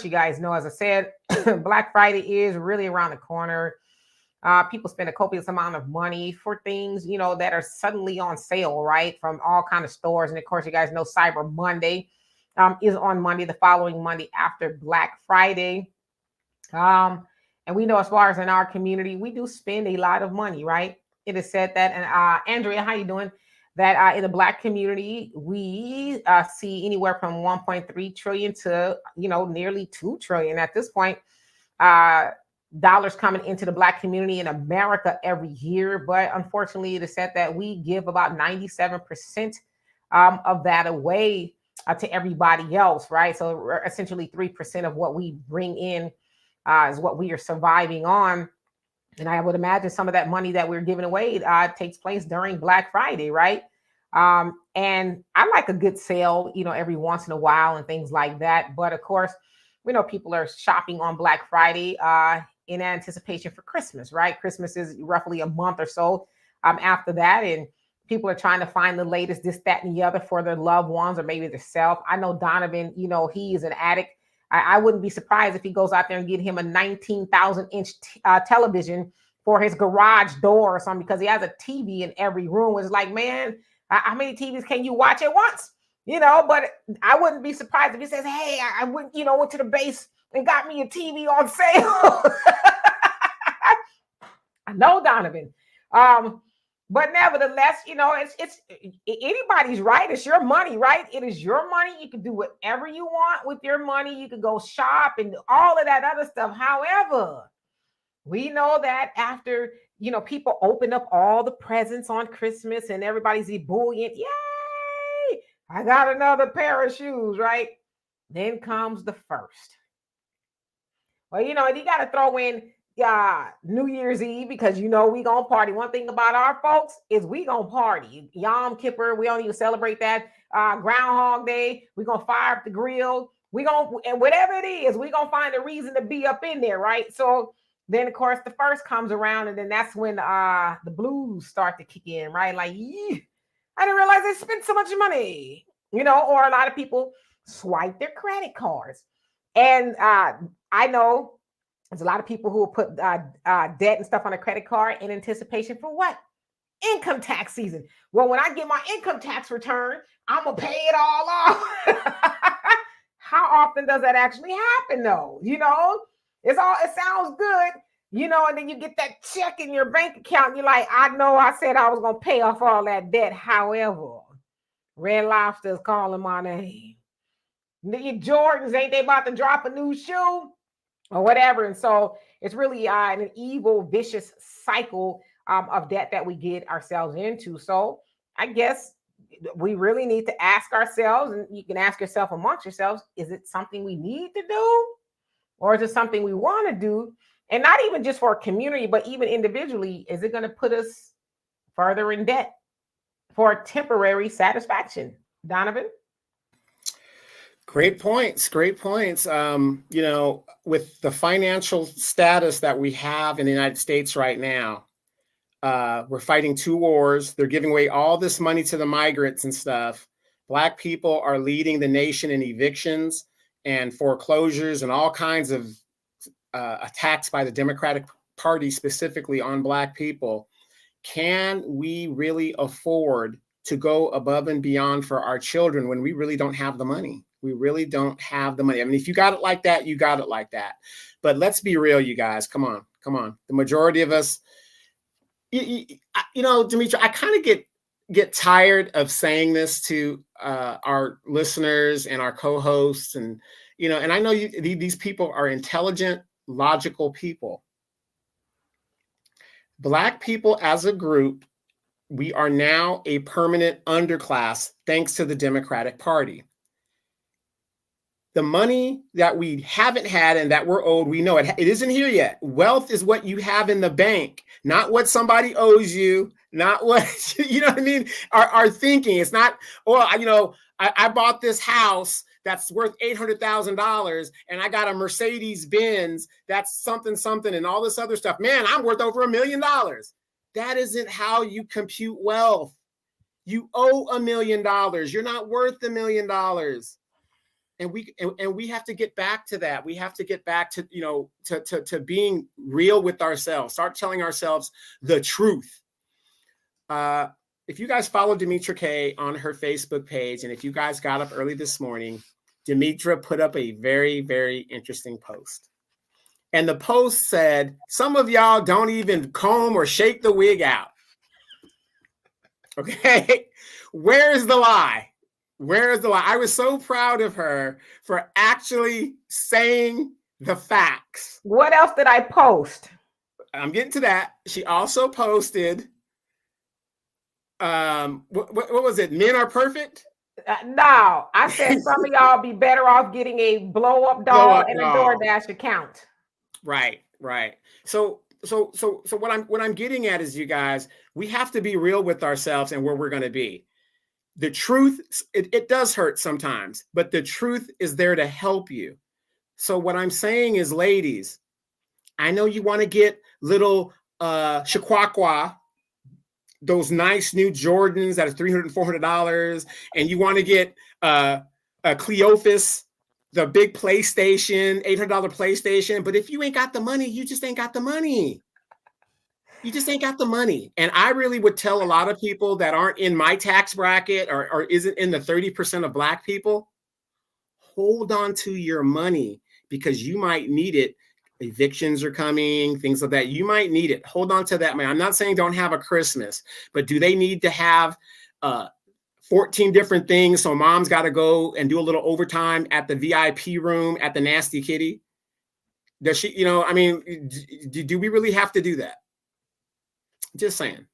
You guys know, as I said, Black Friday is really around the corner. People spend a copious amount of money for things, that are suddenly on sale, right? From all kind of stores. And of course, you guys know Cyber Monday is on Monday, the following Monday after Black Friday. Um, and we know, as far as in our community, we do spend a lot of money, right? It is said that, and Andrea, how you doing? That in the Black community, we see anywhere from 1.3 trillion to nearly 2 trillion at this point. Uh, Dollars coming into the Black community in America every year, but unfortunately, it is said that we give about 97% of that away to everybody else, right? So essentially, 3% of what we bring in is what we are surviving on. And I would imagine some of that money that we're giving away takes place during Black Friday, right? And I like a good sale, every once in a while and things like that. But of course, we know people are shopping on Black Friday in anticipation for Christmas, right? Christmas is roughly a month or so after that. And people are trying to find the latest, this, that, and the other for their loved ones or maybe themselves. I know Donovan, he is an addict. I wouldn't be surprised if he goes out there and get him a 19,000 inch television for his garage door or something, because he has a TV in every room. It's like, man, how many TVs can you watch at once? But I wouldn't be surprised if he says, hey, I went to the base and got me a TV on sale. I know, Donovan. But nevertheless, it's anybody's right. It's your money, right? It is your money. You can do whatever you want with your money. You can go shop and all of that other stuff. However, we know that after, people open up all the presents on Christmas and everybody's ebullient, yay, I got another pair of shoes, right? Then comes the first. Well, you got to throw in New Year's Eve, because we gonna party. One thing about our folks is we gonna party. Yom Kippur, we don't even celebrate that. Groundhog Day, we gonna fire up the grill. We gonna, and whatever it is, we gonna find a reason to be up in there, right? So then, of course, the first comes around, and then that's when the blues start to kick in, right? Like, I didn't realize I spent so much money, or a lot of people swipe their credit cards. And I know there's a lot of people who will put debt and stuff on a credit card in anticipation for what? Income tax season. Well, when I get my income tax return, I'm going to pay it all off. How often does that actually happen, though? It sounds good, and then you get that check in your bank account. And you're like, I know I said I was going to pay off all that debt. However, Red Lobster is calling my name. The Jordans, ain't they about to drop a new shoe or whatever? And so it's really an evil, vicious cycle of debt that we get ourselves into. So I guess we really need to ask ourselves, and you can ask yourself amongst yourselves, is it something we need to do? Or is it something we want to do? And not even just for a community, but even individually, is it going to put us further in debt for temporary satisfaction? Donovan? Great points. Great points. With the financial status that we have in the United States right now, we're fighting two wars. They're giving away all this money to the migrants and stuff. Black people are leading the nation in evictions and foreclosures and all kinds of attacks by the Democratic Party, specifically on Black people. Can we really afford to go above and beyond for our children when we really don't have the money? We really don't have the money. I mean, if you got it like that, you got it like that. But let's be real, you guys. Come on. The majority of us, Demetri, I kind of get tired of saying this to our listeners and our co-hosts, and I know these people are intelligent, logical people. Black people as a group, we are now a permanent underclass thanks to the Democratic Party. The money that we haven't had and that we're owed, we know it isn't here yet. Wealth is what you have in the bank, not what somebody owes you, not what, what I mean? Our thinking. It's not, I bought this house that's worth $800,000 and I got a Mercedes Benz that's something, and all this other stuff. Man, I'm worth over $1 million. That isn't how you compute wealth. You owe $1 million. You're not worth $1 million. And we have to get back to that. We have to get back to, to being real with ourselves. Start telling ourselves the truth. If you guys follow Demetra K on her Facebook page, and if you guys got up early this morning, Demetra put up a very, very interesting post. And the post said, some of y'all don't even comb or shake the wig out. Okay. Where is the lie? Where is the lie? I was so proud of her for actually saying the facts. What else did I post? I'm getting to that. She also posted, what was it? Men are perfect? No, I said some of y'all be better off getting a blow-up doll and a DoorDash account. Right. So what I'm getting at is, you guys, we have to be real with ourselves and where we're going to be. The truth, it does hurt sometimes, but the truth is there to help you. So what I'm saying is, ladies, I know you want to get little Chihuahua, those nice new Jordans that are $300, $400, and you want to get a Cleophas, the big PlayStation, $800 PlayStation. But if you ain't got the money, you just ain't got the money. You just ain't got the money. And I really would tell a lot of people that aren't in my tax bracket or isn't in the 30% of Black people, hold on to your money because you might need it. Evictions are coming, things like that. You might need it. Hold on to that money. I'm not saying don't have a Christmas, but do they need to have 14 different things? So mom's got to go and do a little overtime at the VIP room at the Nasty Kitty. Does she, do we really have to do that? Just saying.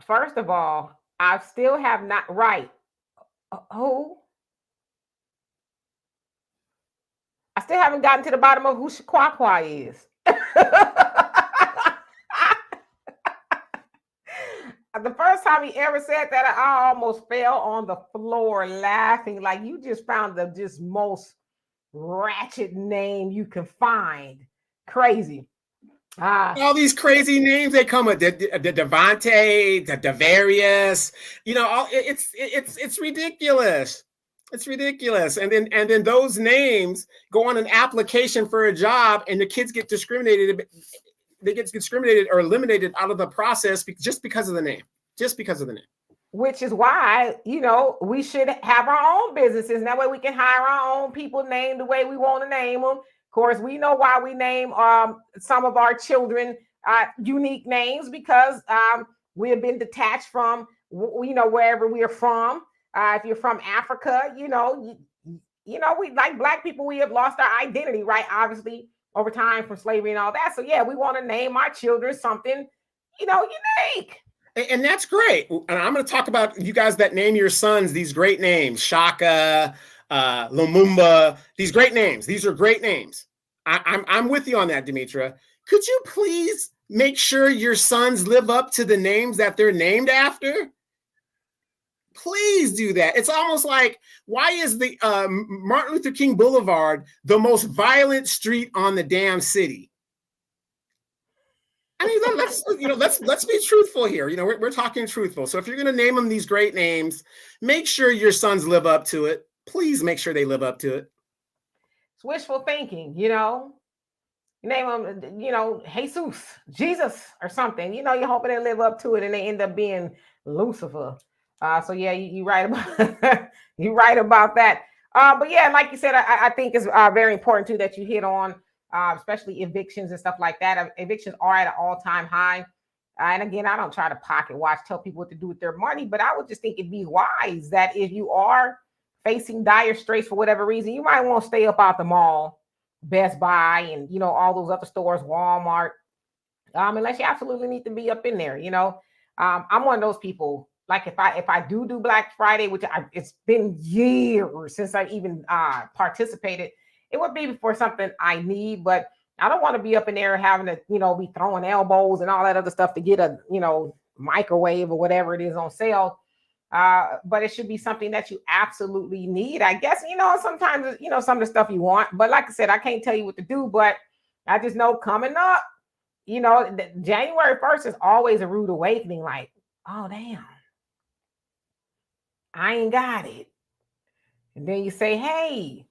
First of all, I still have not right. Who? I still haven't gotten to the bottom of who Chihuahua is. The first time he ever said that, I almost fell on the floor laughing. Like, you just found the just most ratchet name you can find. Crazy. All these crazy names they come with, the Devontae, the Devarius, it's ridiculous. It's ridiculous. And then those names go on an application for a job, and the kids get discriminated. They get discriminated or eliminated out of the process just because of the name. Which is why, we should have our own businesses. That way we can hire our own people named the way we want to name them. Of course, we know why we name some of our children unique names, because we have been detached from, wherever we are from. If you're from Africa, we like Black people, we have lost our identity, right? Obviously, over time from slavery and all that. So yeah, we want to name our children something, unique. And that's great. And I'm going to talk about you guys that name your sons these great names, Shaka, Lumumba, these great names. These are great names. I'm with you on that, Demetra. Could you please make sure your sons live up to the names that they're named after? Please do that. It's almost like, why is the Martin Luther King Boulevard the most violent street on the damn city? I mean, let's be truthful here. We're talking truthful. So if you're going to name them these great names, make sure your sons live up to it. Please make sure they live up to it. It's wishful thinking, You name them, Jesus, Jesus, or something. You're hoping they live up to it, and they end up being Lucifer. So yeah, you right about you right about that. But yeah, like you said, I think it's very important too that you hit on, especially evictions and stuff like that. Evictions are at an all-time high. And again, I don't try to pocket watch, tell people what to do with their money, but I would just think it'd be wise that if you are facing dire straits for whatever reason, you might want to stay up out the mall, Best Buy, and all those other stores, Walmart, unless you absolutely need to be up in there. I'm one of those people. Like if I do Black Friday, which it's been years since I even participated, it would be for something I need, but I don't want to be up in there having to, be throwing elbows and all that other stuff to get a, microwave or whatever it is on sale. But it should be something that you absolutely need. I guess, sometimes, some of the stuff you want, but like I said, I can't tell you what to do, but I just know coming up, January 1st is always a rude awakening. Like, oh, damn. I ain't got it. And then you say, hey,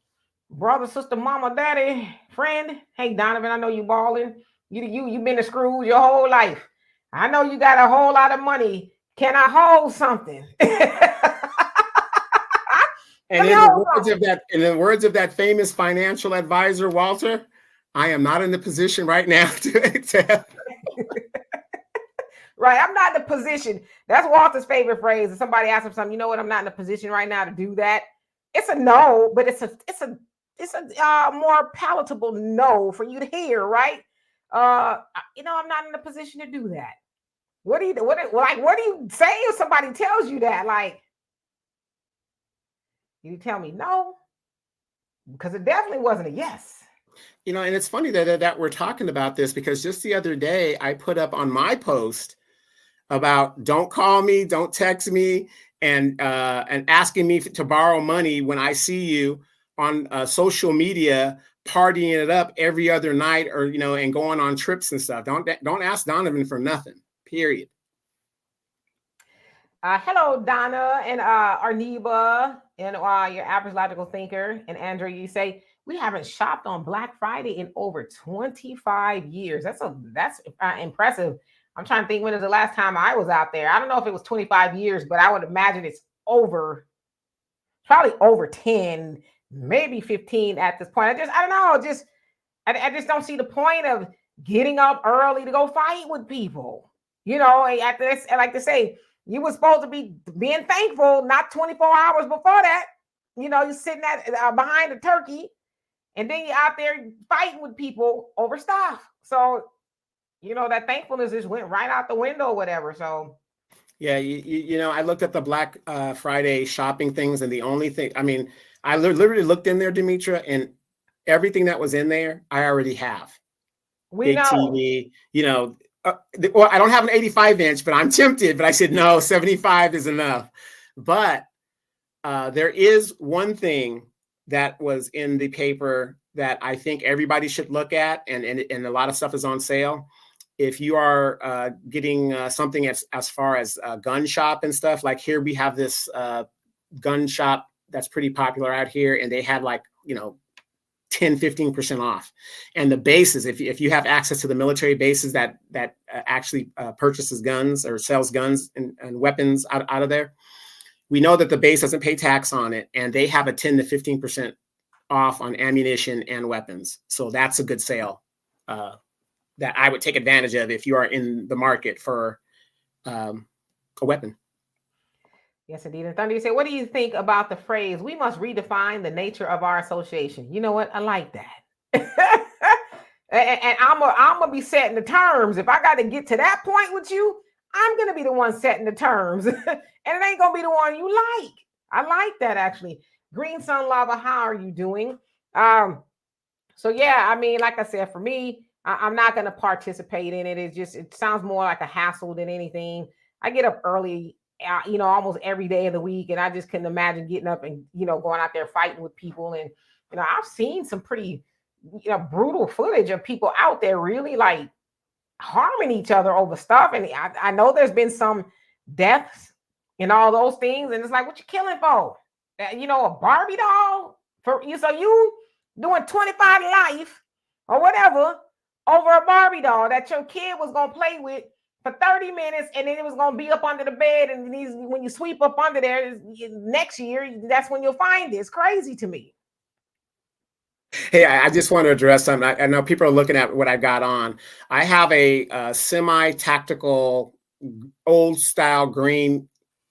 brother, sister, mama, daddy, friend. Hey, Donovan, I know you balling. You've been to Scrooge your whole life. I know you got a whole lot of money. Can I hold something? And in the words of that famous financial advisor, Walter, I am not in the position right now to Right. I'm not in the position. That's Walter's favorite phrase. If somebody asks him something, you know what? I'm not in a position right now to do that. It's a no, but it's a more palatable no for you to hear, right? I'm not in a position to do that. What do you say if somebody tells you that? Like, you tell me no, because it definitely wasn't a yes. And it's funny that we're talking about this, because just the other day I put up on my post about don't call me, don't text me, and asking me to borrow money when I see you on social media partying it up every other night, or and going on trips and stuff. Don't ask Donovan for nothing. Period. Hello, Donna and Arniba and your average logical thinker. And Andrew, you say we haven't shopped on Black Friday in over 25 years. That's impressive. I'm trying to think when was the last time I was out there. I don't know if it was 25 years, but I would imagine it's probably over 10, maybe 15 at this point. I don't know. I just don't see the point of getting up early to go fight with people. After this, I like to say, you were supposed to be being thankful, not 24 hours before that. You're sitting behind the turkey, and then you're out there fighting with people over stuff. So, that thankfulness just went right out the window or whatever. So, yeah, I looked at the Black Friday shopping things, and the only thing, I literally looked in there, Demetra, and everything that was in there, I already have. Big TV, well, I don't have an 85-inch, but I'm tempted. But I said, no, 75 is enough. But there is one thing that was in the paper that I think everybody should look at, and a lot of stuff is on sale. If you are getting something as far as gun shop and stuff, like here we have this gun shop that's pretty popular out here, and they had 10-15% off. And the bases, if you have access to the military bases that actually purchases guns or sells guns and weapons out of there, we know that the base doesn't pay tax on it, and they have a 10-15% off on ammunition and weapons. So that's a good sale that I would take advantage of if you are in the market for a weapon. Yes, indeed. And Thunder, you say, what do you think about the phrase, we must redefine the nature of our association? You know what? I like that. and I'm going to be setting the terms. If I got to get to that point with you, I'm going to be the one setting the terms. And it ain't going to be the one you like. I like that, actually. Green Sun Lava, how are you doing? So, yeah, like I said, for me, I'm not going to participate in it. It sounds more like a hassle than anything. I get up early, almost every day of the week. And I just couldn't imagine getting up and, going out there fighting with people. And, I've seen some pretty, brutal footage of people out there really like harming each other over stuff. And I know there's been some deaths and all those things. And it's like, what you killing for? A Barbie doll for you. So you doing 25 life or whatever over a Barbie doll that your kid was going to play with for 30 minutes, and then it was going to be up under the bed. And when you sweep up under there next year, that's when you'll find it. It's crazy to me. Hey, I just want to address something. I know people are looking at what I've got on. I have a semi-tactical, old-style green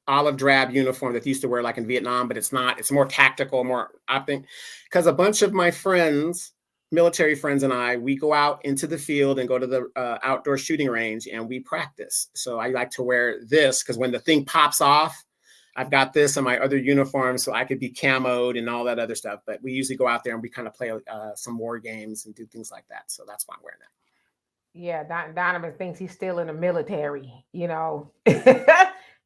olive drab uniform that they used to wear like in Vietnam, but it's not. It's more tactical, I think, because a bunch of my friends, military friends, and we go out into the field and go to the outdoor shooting range, and we practice. So I like to wear this because when the thing pops off, I've got this in my other uniform, so I could be camoed and all that other stuff. But we usually go out there and we kind of play some war games and do things like that. So that's why I'm wearing that. Yeah, Donovan thinks he's still in the military. He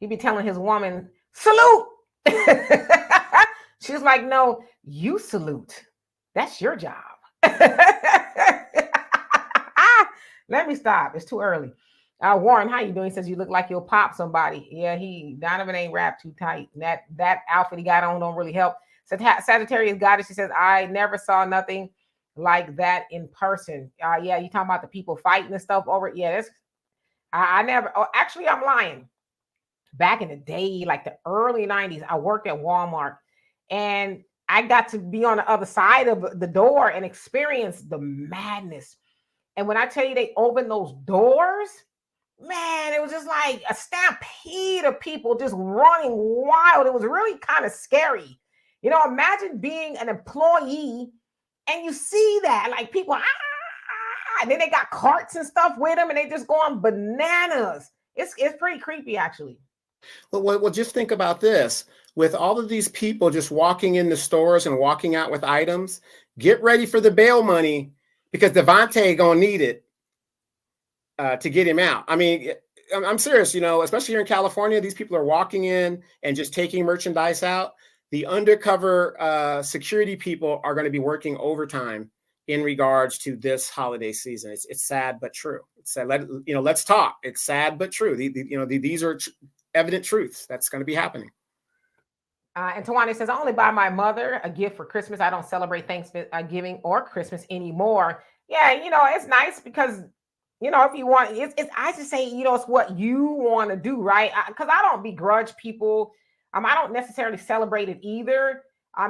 be telling his woman, salute. She's like, no, you salute. That's your job. Let me stop. It's too early. Warren, how you doing? He says you look like you'll pop somebody. Yeah, Donovan ain't wrapped too tight. That outfit he got on don't really help. Sagittarius goddess, she says, I never saw nothing like that in person. Yeah, you talking about the people fighting and stuff over it. Yeah, that's I never. Oh, actually, I'm lying. Back in the day, like the early 90s, I worked at Walmart and I got to be on the other side of the door and experience the madness. And when I tell you they opened those doors, man, it was just like a stampede of people just running wild. It was really kind of scary. Imagine being an employee and you see that, like people, and then they got carts and stuff with them and they just going bananas. It's pretty creepy, actually. Well, just think about this. With all of these people just walking in the stores and walking out with items, get ready for the bail money because Devontae gonna need it to get him out. I mean, I'm serious, especially here in California, these people are walking in and just taking merchandise out. The undercover security people are going to be working overtime in regards to this holiday season. It's sad but true. It's sad. Let's talk. It's sad but true. These are evident truths. That's going to be happening. And Tawana says, I only buy my mother a gift for Christmas. I don't celebrate Thanksgiving or Christmas anymore. Yeah, it's nice because, if you want, I just say, it's what you want to do, right? Because I don't begrudge people. I don't necessarily celebrate it either.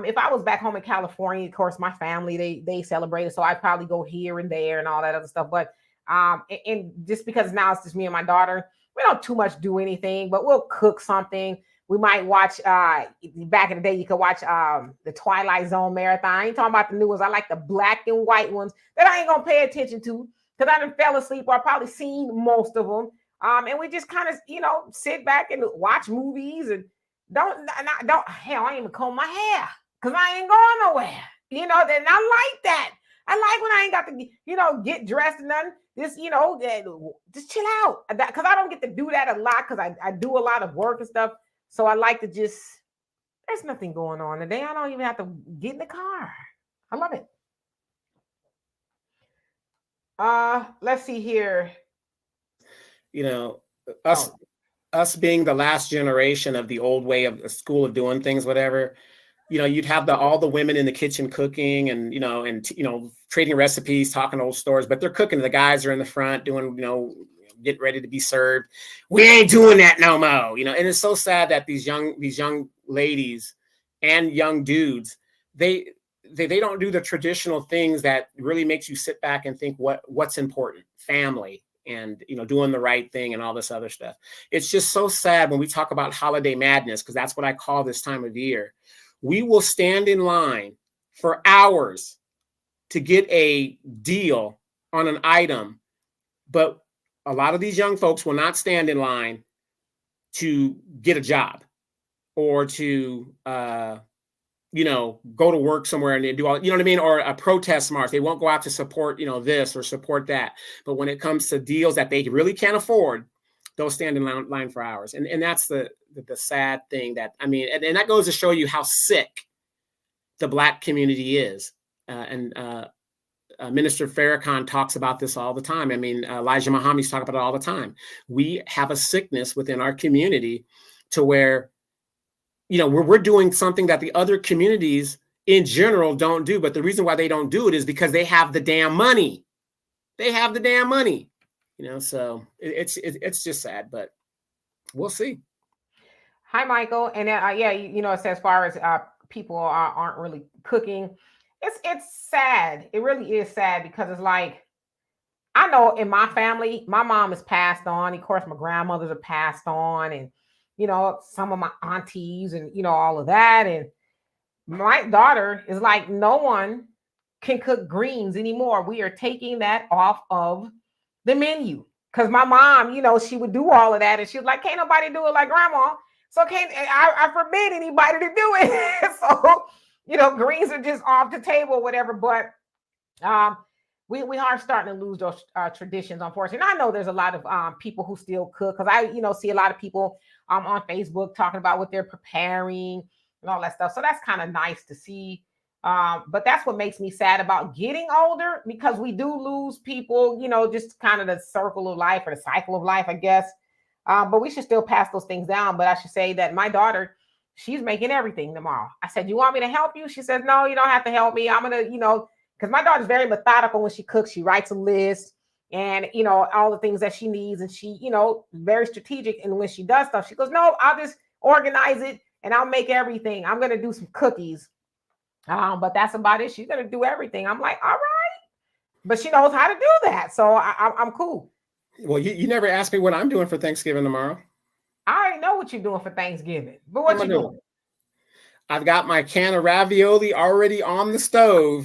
If I was back home in California, of course, my family, they celebrate it. So I'd probably go here and there and all that other stuff. But and just because now it's just me and my daughter, we don't too much do anything, but we'll cook something. We might watch, back in the day, you could watch the Twilight Zone marathon. I ain't talking about the new ones. I like the black and white ones that I ain't going to pay attention to because I done fell asleep or I probably seen most of them. And we just kind of, sit back and watch movies and don't, hell, I ain't even comb my hair because I ain't going nowhere. Then I like that. I like when I ain't got to, get dressed and nothing. Just, just chill out. Because I don't get to do that a lot because I do a lot of work and stuff. So I like to there's nothing going on today. I don't even have to get in the car. I love it. Let's see here. Us being the last generation of the old way of a school of doing things, whatever, you'd have all the women in the kitchen cooking and, trading recipes, talking old stories, but they're cooking. The guys are in the front doing, getting ready to be served. We ain't doing that no more, and it's so sad that these young ladies and young dudes, they don't do the traditional things that really makes you sit back and think what's important, family, and doing the right thing and all this other stuff. It's just so sad when we talk about holiday madness, because that's what I call this time of year. We will stand in line for hours to get a deal on an item, but a lot of these young folks will not stand in line to get a job or to, go to work somewhere and do all, what I mean? Or a protest march. They won't go out to support, this or support that. But when it comes to deals that they really can't afford, they'll stand in line for hours. And that's the sad thing and that goes to show you how sick the Black community is. Minister Farrakhan talks about this all the time. Elijah Muhammad's talk about it all the time. We have a sickness within our community to where, we're doing something that the other communities in general don't do. But the reason why they don't do it is because they have the damn money. They have the damn money, so it's just sad, but we'll see. Hi, Michael. And it says as far as people aren't really cooking, it's sad. It really is sad because it's like, I know in my family, my mom is passed on. Of course, my grandmothers are passed on, and some of my aunties and all of that. And my daughter is like, no one can cook greens anymore. We are taking that off of the menu because my mom, she would do all of that, and she was like, can't nobody do it like grandma. So I forbid anybody to do it. So greens are just off the table, whatever. But we are starting to lose those traditions, unfortunately. And I know there's a lot of people who still cook because I, see a lot of people on Facebook talking about what they're preparing and all that stuff. So that's kind of nice to see. But that's what makes me sad about getting older, because we do lose people, just kind of the circle of life or the cycle of life, I guess. But we should still pass those things down. But I should say that my daughter, She's making everything tomorrow. I said, you want me to help you? She says, no, you don't have to help me. I'm going to, because my daughter's very methodical when she cooks. She writes a list and, all the things that she needs. And she, very strategic. And when she does stuff, she goes, no, I'll just organize it and I'll make everything. I'm going to do some cookies. But that's about it. She's going to do everything. I'm like, all right. But she knows how to do that. So I'm cool. Well, you never asked me what I'm doing for Thanksgiving tomorrow. I already know what you're doing for Thanksgiving. But what you doing? I've got my can of ravioli already on the stove.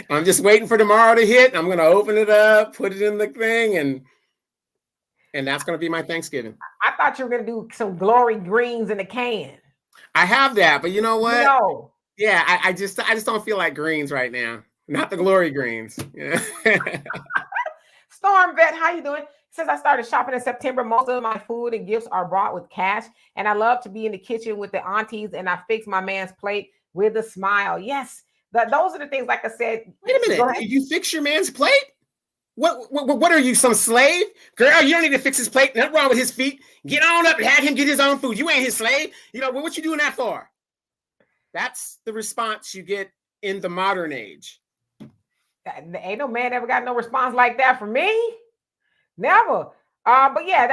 I'm just waiting for tomorrow to hit. I'm going to open it up, put it in the thing, and that's going to be my Thanksgiving. I thought you were going to do some glory greens in a can. I have that, but you know what? No. Yeah, I just don't feel like greens right now. Not the glory greens. Storm Vet, how you doing? Since I started shopping in September, most of my food and gifts are bought with cash, and I love to be in the kitchen with the aunties, and I fix my man's plate with a smile. Yes, those are the things. Like I said, wait a minute. Did you fix your man's plate? What are you, some slave? Girl, you don't need to fix his plate. Nothing wrong with his feet. Get on up and have him get his own food. You ain't his slave. What you doing that for? That's the response you get in the modern age. Ain't no man ever got no response like that from me. Never. But yeah,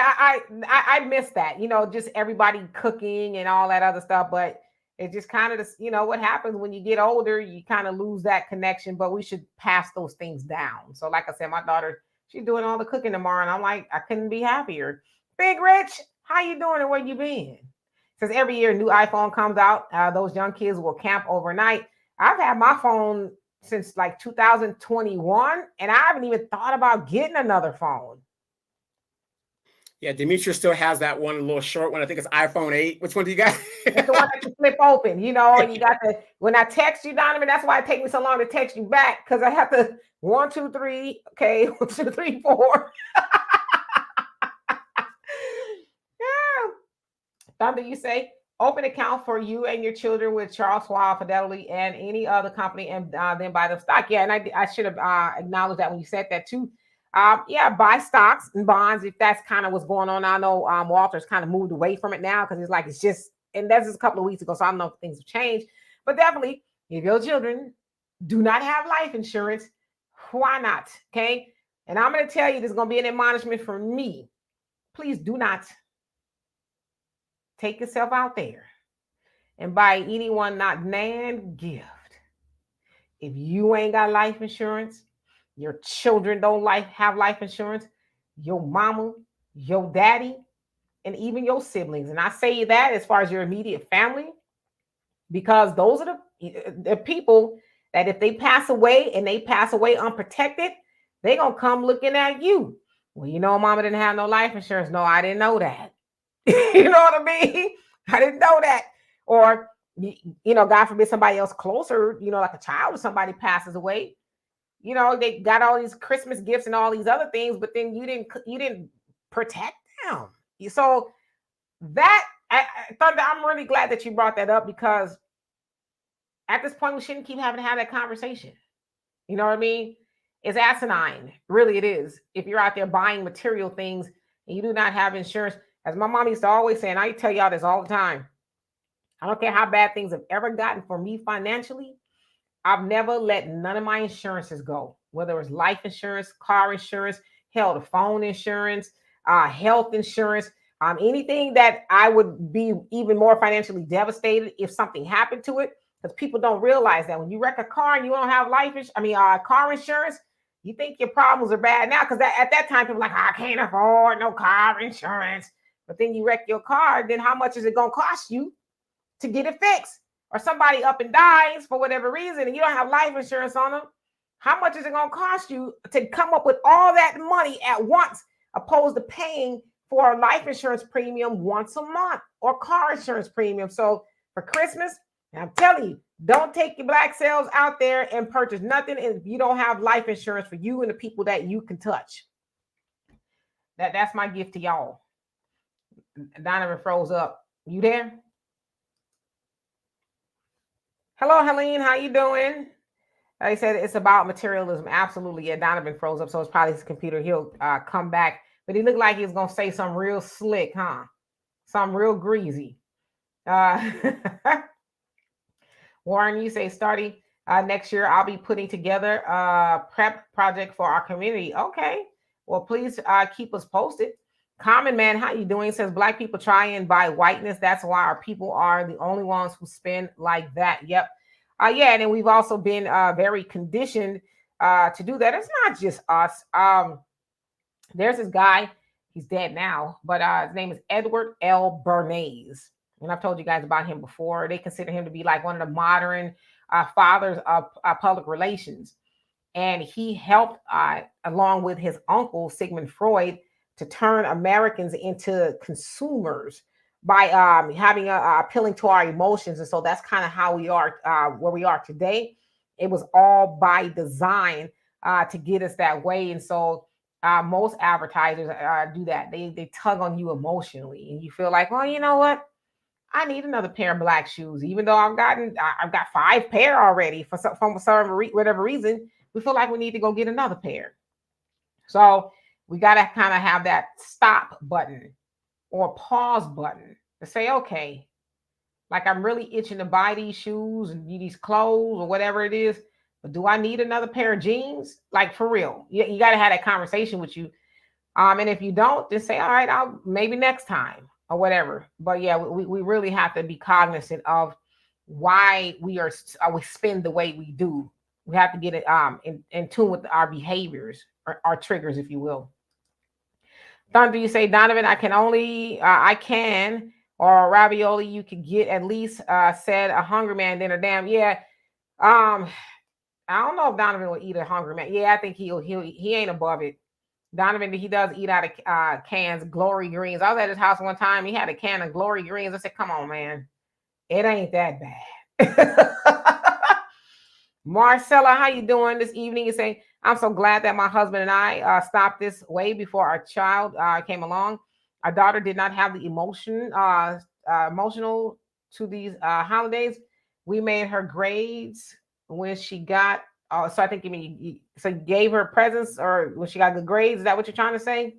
I miss that. Just everybody cooking and all that other stuff. But it just kind of, what happens when you get older, you kind of lose that connection. But we should pass those things down. So like I said, my daughter, she's doing all the cooking tomorrow. And I'm like, I couldn't be happier. Big Rich, how you doing and where you been? Since every year a new iPhone comes out, those young kids will camp overnight. I've had my phone since like 2021, and I haven't even thought about getting another phone. Yeah, Demetrius still has that one little short one. I think it's iPhone 8. Which one do you got? It's the one that you flip open, and you got when I text you, Donovan, that's why it takes me so long to text you back, because I have to 1, 2, 3, okay, 1, 2, 3, 4. Yeah. Thunder, you say, open account for you and your children with Charles Schwab, Fidelity, and any other company, and then buy the stock. Yeah, and I should have acknowledged that when you said that too. Yeah, buy stocks and bonds if that's kind of what's going on. I know Walter's kind of moved away from it now because it's just, and that's just a couple of weeks ago, so I don't know if things have changed. But definitely, if your children do not have life insurance, why not? Okay, and I'm going to tell you, there's going to be an admonishment from me. Please do not take yourself out there and buy anyone not nan gift. If you ain't got life insurance, your children don't have life insurance, your mama, your daddy, and even your siblings. And I say that as far as your immediate family, because those are the people that if they pass away and they pass away unprotected, they're going to come looking at you. Well, mama didn't have no life insurance. No, I didn't know that. You know what I mean? I didn't know that. Or, God forbid somebody else closer, like a child or somebody passes away. They got all these Christmas gifts and all these other things, but then you didn't protect them. So that, Thunder, I'm really glad that you brought that up, because at this point we shouldn't keep having to have that conversation. You know what I mean? It's asinine. Really, it is. If you're out there buying material things and you do not have insurance, as my mom used to always say, and I tell y'all this all the time, I don't care how bad things have ever gotten for me financially, I've never let none of my insurances go, whether it's life insurance, car insurance, hell, the phone insurance, health insurance, anything that I would be even more financially devastated if something happened to it. Because people don't realize that when you wreck a car and you don't have car insurance, you think your problems are bad now. Because at that time, people are like, I can't afford no car insurance. But then you wreck your car, then how much is it going to cost you to get it fixed? Or somebody up and dies for whatever reason and you don't have life insurance on them, how much is it going to cost you to come up with all that money at once, opposed to paying for a life insurance premium once a month or car insurance premium? So for Christmas, I'm telling you, don't take your black cells out there and purchase nothing if you don't have life insurance for you and the people that you can touch. That's my gift to y'all. Donovan froze up. You there? Hello, Helene. How you doing? He said it's about materialism. Absolutely. Yeah, Donovan froze up, so it's probably his computer. He'll come back. But he looked like he was going to say something real slick, huh? Something real greasy. Uh, Warren, you say starting next year, I'll be putting together a prep project for our community. Okay. Well, please keep us posted. Common Man, how you doing? Says black people try and buy whiteness. That's why our people are the only ones who spend like that. Yep. Yeah, and then we've also been very conditioned to do that. It's not just us. There's this guy, he's dead now, but his name is Edward L. Bernays. And I've told you guys about him before. They consider him to be like one of the modern fathers of public relations. And he helped, along with his uncle, Sigmund Freud, to turn Americans into consumers by having appealing to our emotions. And so that's kind of how we are where we are today. It was all by design to get us that way. And so most advertisers do that. They tug on you emotionally, and you feel like, well, you know what? I need another pair of black shoes, even though I've got 5 pair already for whatever reason. We feel like we need to go get another pair. So we got to kind of have that stop button or pause button to say, okay, like I'm really itching to buy these shoes and these clothes or whatever it is. But do I need another pair of jeans? Like for real, you got to have that conversation with you. And if you don't, just say, all right, I'll maybe next time or whatever. But yeah, we really have to be cognizant of why we spend the way we do. We have to get it in tune with our behaviors or our triggers, if you will. Thunder, you say, Donovan, I can, or ravioli, you could get at least said a hungry man dinner. Damn, yeah. I don't know if Donovan will eat a hungry man. Yeah, I think he ain't above it. Donovan, he does eat out of cans, Glory Greens. I was at his house one time. He had a can of Glory Greens. I said, come on, man. It ain't that bad. Marcella, how you doing this evening? You say, I'm so glad that my husband and I stopped this way before our child came along. Our daughter did not have the emotional to these holidays. We made her grades when she got, so I think you gave her presents or when she got good grades. Is that what you're trying to say?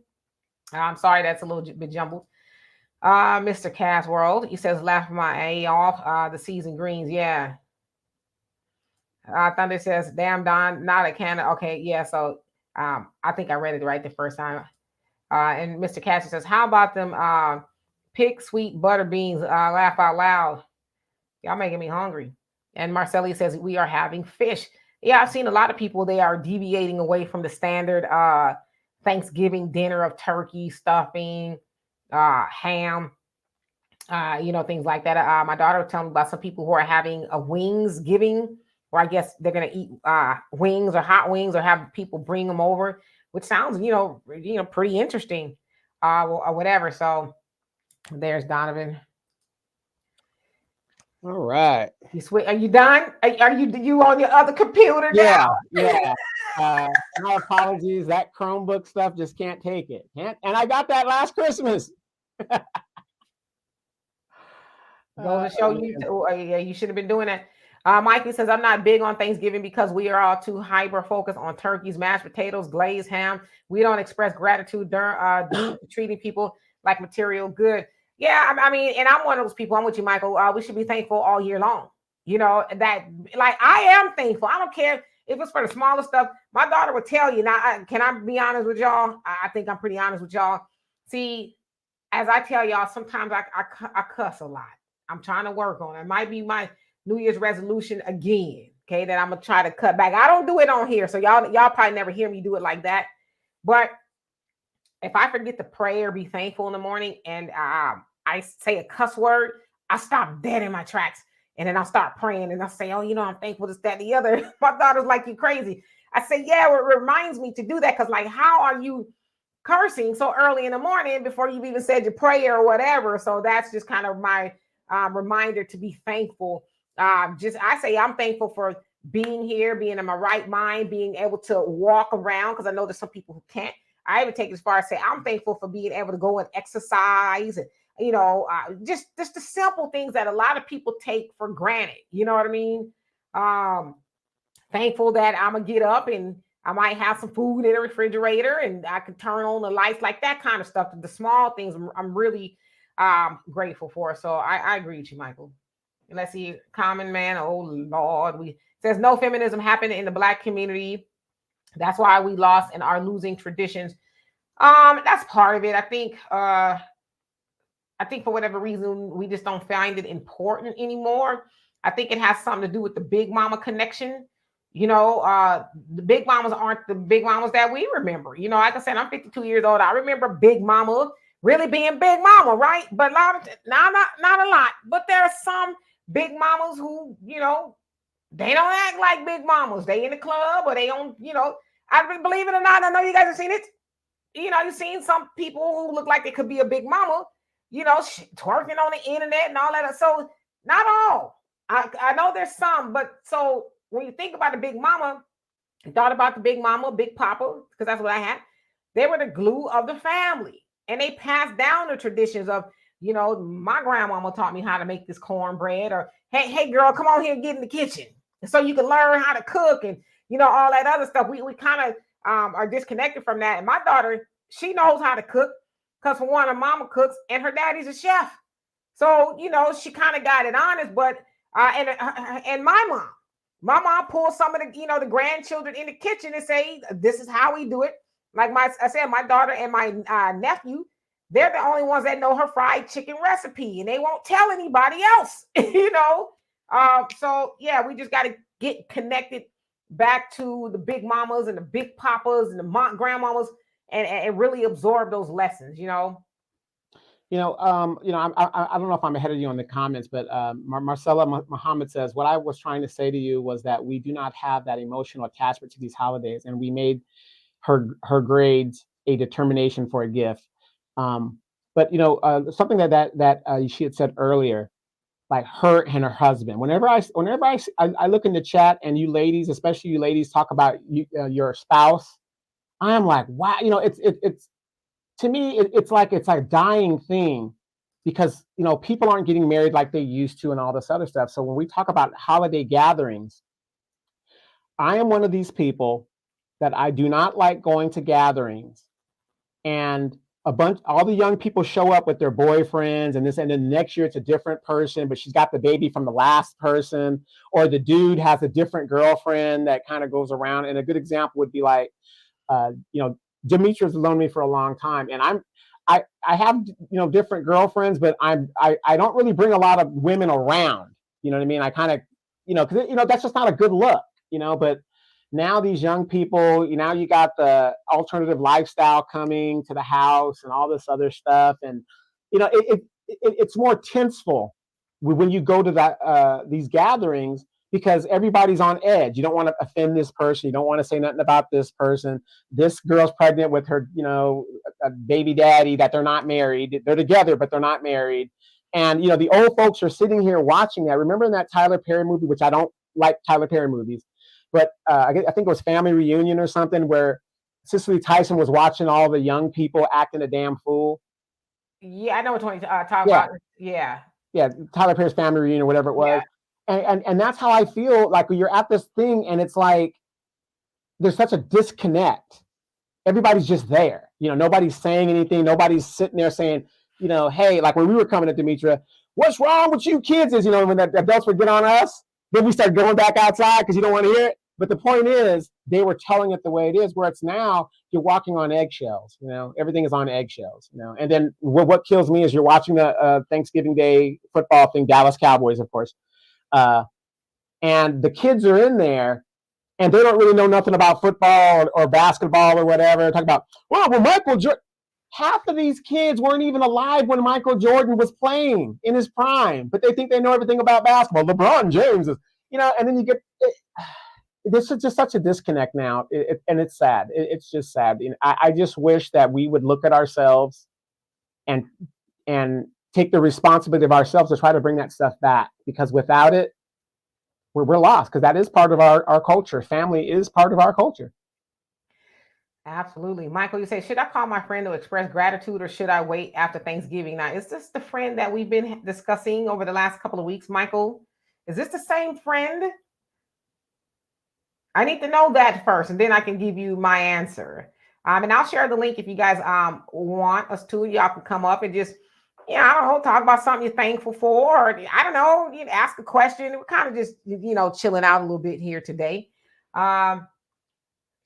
I'm sorry, that's a little bit jumbled. Mr. Cass World, he says, laugh my A off, the season greens. Yeah. Thunder says, damn, Don, not a can of, okay, yeah, so I think I read it right the first time. And Mr. Cassie says, how about them pig sweet butter beans? Laugh out loud. Y'all making me hungry. And Marcelli says, we are having fish. Yeah, I've seen a lot of people, they are deviating away from the standard Thanksgiving dinner of turkey, stuffing, ham, things like that. My daughter was telling me about some people who are having a wings giving, or I guess they're going to eat wings or hot wings or have people bring them over, which sounds, pretty interesting or whatever. So there's Donovan. All right. Are you done? Are you on your other computer now? Yeah. My apologies. That Chromebook stuff just can't take it. And I got that last Christmas. Go to show you. Yeah, you should have been doing that. Mikey says, I'm not big on Thanksgiving because we are all too hyper focused on turkeys, mashed potatoes, glazed ham. We don't express gratitude due to treating people like material good. Yeah, I mean, and I'm one of those people. I'm with you, Michael. We should be thankful all year long. That, like, I am thankful. I don't care if it's for the smallest stuff. My daughter would tell you. Now, can I be honest with y'all? I think I'm pretty honest with y'all. See, as I tell y'all, sometimes I cuss a lot. I'm trying to work on it. It might be my New Year's resolution again, okay, that I'm gonna try to cut back. I don't do it on here, so y'all probably never hear me do it like that. But if I forget to pray or be thankful in the morning and I say a cuss word, I stop dead in my tracks. And then I'll start praying and I'll say, oh, I'm thankful this, that, and the other. My daughter's like, you crazy. I say, yeah, well, it reminds me to do that because, like, how are you cursing so early in the morning before you've even said your prayer or whatever? So that's just kind of my reminder to be thankful. I say I'm thankful for being here, being in my right mind, being able to walk around because I know there's some people who can't. I even take it as far as say I'm thankful for being able to go and exercise and just the simple things that a lot of people take for granted. You know what I mean? Thankful that I'm gonna get up and I might have some food in the refrigerator and I can turn on the lights, like that kind of stuff. The small things I'm really grateful for. So I agree with you, Michael. Let's see, common man. Oh Lord, we says no feminism happened in the Black community. That's why we lost and are losing traditions. That's part of it. I think for whatever reason, we just don't find it important anymore. I think it has something to do with the big mama connection. The big mamas aren't the big mamas that we remember. Like I said, I'm 52 years old. I remember big mama really being big mama, right? But not a lot. But there are some big mamas who, they don't act like big mamas. They in the club or they on, I believe it or not, I know you guys have seen it. You've seen some people who look like they could be a big mama, twerking on the internet and all that. So not all. I know there's some, but so when you think about the big mama, I thought about the big mama, big papa, because that's what I had. They were the glue of the family. And they passed down the traditions of, my grandmama taught me how to make this cornbread, or hey girl, come on here and get in the kitchen. So you can learn how to cook and all that other stuff. We kind of are disconnected from that. And my daughter, she knows how to cook because for one, her mama cooks and her daddy's a chef. So, she kind of got it honest, but and my mom pulls some of the, the grandchildren in the kitchen and say, this is how we do it. Like I said, my daughter and my nephew, they're the only ones that know her fried chicken recipe and they won't tell anybody else, So yeah, we just got to get connected back to the big mamas and the big papas and the grandmamas and really absorb those lessons, I don't know if I'm ahead of you on the comments, but Marcella Muhammad says, what I was trying to say to you was that we do not have that emotional attachment to these holidays, and we made her grades a determination for a gift. But something that she had said earlier, like her and her husband. Whenever I look in the chat and you ladies, especially you ladies, talk about your spouse, I am like, wow, it's to me, it's like it's a dying thing because, people aren't getting married like they used to and all this other stuff. So when we talk about holiday gatherings, I am one of these people that I do not like going to gatherings and all the young people show up with their boyfriends and then the next year it's a different person, but she's got the baby from the last person, or the dude has a different girlfriend that kind of goes around. And a good example would be like, Demetria's known me for a long time, and I have different girlfriends, but I don't really bring a lot of women around. You know what I mean? I kind of because that's just not a good look. But now these young people, now you got the alternative lifestyle coming to the house and all this other stuff, and it's more tenseful when you go to these gatherings. Because everybody's on edge. You don't want to offend this person. You don't want to say nothing about this person. This girl's pregnant with her, a baby daddy that they're not married. They're together, but they're not married. And, the old folks are sitting here watching that. Remember in that Tyler Perry movie, which I don't like Tyler Perry movies, but I think it was Family Reunion or something where Cicely Tyson was watching all the young people acting a damn fool. Yeah, I know what you're talking about. Yeah. Yeah, Tyler Perry's Family Reunion or whatever it was. Yeah. And that's how I feel like when you're at this thing and it's like there's such a disconnect. Everybody's just there. Nobody's saying anything. Nobody's sitting there saying, hey, like when we were coming to Demetria, what's wrong with you kids? Is, when the adults would get on us, then we start going back outside because you don't want to hear it. But the point is, they were telling it the way it is, where it's now you're walking on eggshells. Everything is on eggshells. And then what kills me is you're watching the Thanksgiving Day football thing, Dallas Cowboys, of course. And the kids are in there and they don't really know nothing about football or basketball or whatever. Talk about, well, Michael Jordan. Half of these kids weren't even alive when Michael Jordan was playing in his prime, but they think they know everything about basketball. LeBron James is, and then you get, this is just such a disconnect now. And it's sad. It's just sad. I just wish that we would look at ourselves and take the responsibility of ourselves to try to bring that stuff back, because without it, we're lost, because that is part of our culture. Family is part of our culture. Absolutely. Michael, you say, should I call my friend to express gratitude or should I wait after Thanksgiving? Now, is this the friend that we've been discussing over the last couple of weeks, Michael? Is this the same friend? I need to know that first, and then I can give you my answer. And I'll share the link if you guys want us to. Y'all can come up and just Yeah, I don't know, talk about something you're thankful for, or I don't know, you ask a question. We're kind of just, chilling out a little bit here today. Um,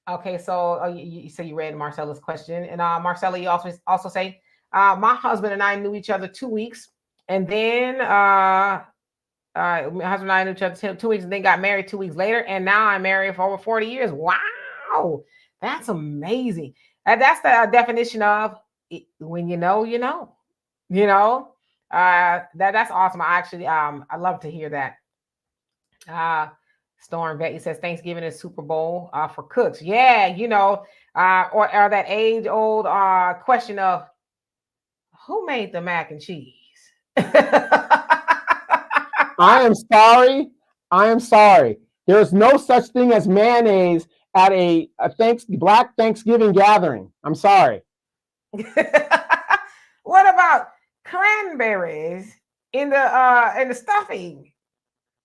okay, so you say you read Marcella's question, and Marcella, you also say, my husband and I knew each other 2 weeks, and then my husband and I knew each other 2 weeks, and then got married 2 weeks later, and now I'm married for over 40 years. Wow, that's amazing. And that's the definition of when you know, you know. You know, that's awesome. I love to hear that. Uh, Storm Betty says Thanksgiving is Super Bowl for cooks. Yeah, or that age old question of who made the mac and cheese. I am sorry. I am sorry. There's no such thing as mayonnaise at a Black Thanksgiving gathering. I'm sorry. What about cranberries in the stuffing?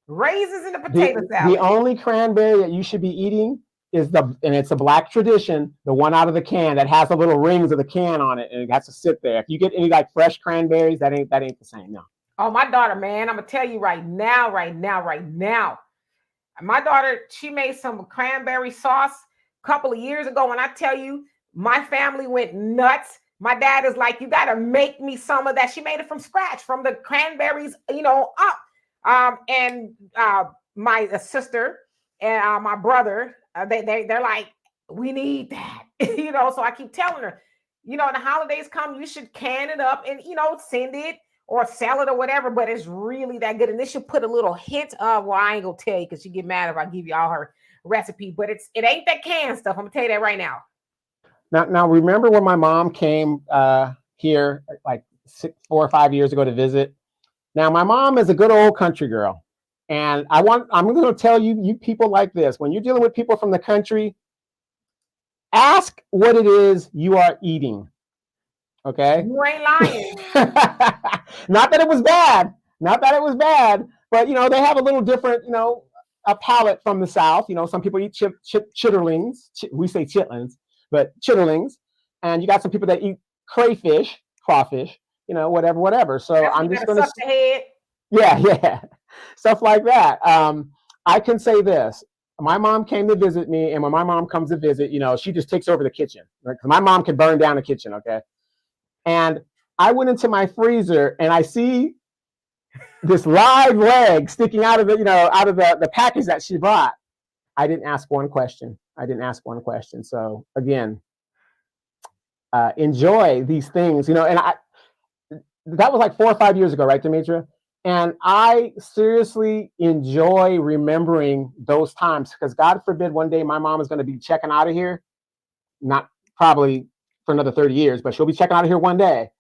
Raisins in the potato salad. The only cranberry that you should be eating is and it's a Black tradition, the one out of the can that has the little rings of the can on it, and it has to sit there. If you get any like fresh cranberries, that ain't the same. No. Oh, my daughter, man, I'm gonna tell you right now. My daughter, she made some cranberry sauce a couple of years ago, and I tell you, my family went nuts. My dad is like, you gotta make me some of that. She made it from scratch, from the cranberries, up. And my sister and my brother, they're like, we need that, So I keep telling her, when the holidays come, you should can it up and send it or sell it or whatever. But it's really that good, and this should put a little hint of. Well, I ain't gonna tell you because she get mad if I give you all her recipe. But it ain't that canned stuff. I'm gonna tell you that right now. Now remember when my mom came here like 4 or 5 years ago to visit? Now, my mom is a good old country girl. And I'm going to tell you people like this, when you're dealing with people from the country, ask what it is you are eating. Okay? You ain't lying. Not that it was bad. But, they have a little different, a palate from the South. Some people eat chitterlings. We say chitlins, but chitterlings. And you got some people that eat crawfish, whatever. So That's I'm just going to head. Yeah, stuff like that. I can say this: my mom came to visit me, and when my mom comes to visit, she just takes over the kitchen. Right? Because my mom can burn down the kitchen. Okay, and I went into my freezer and I see this live leg sticking out of the package that she brought. I didn't ask one question. So again, enjoy these things, and that was like 4 or 5 years ago, right, Demetra? And I seriously enjoy remembering those times because God forbid one day my mom is going to be checking out of here, not probably for another 30 years, but she'll be checking out of here one day.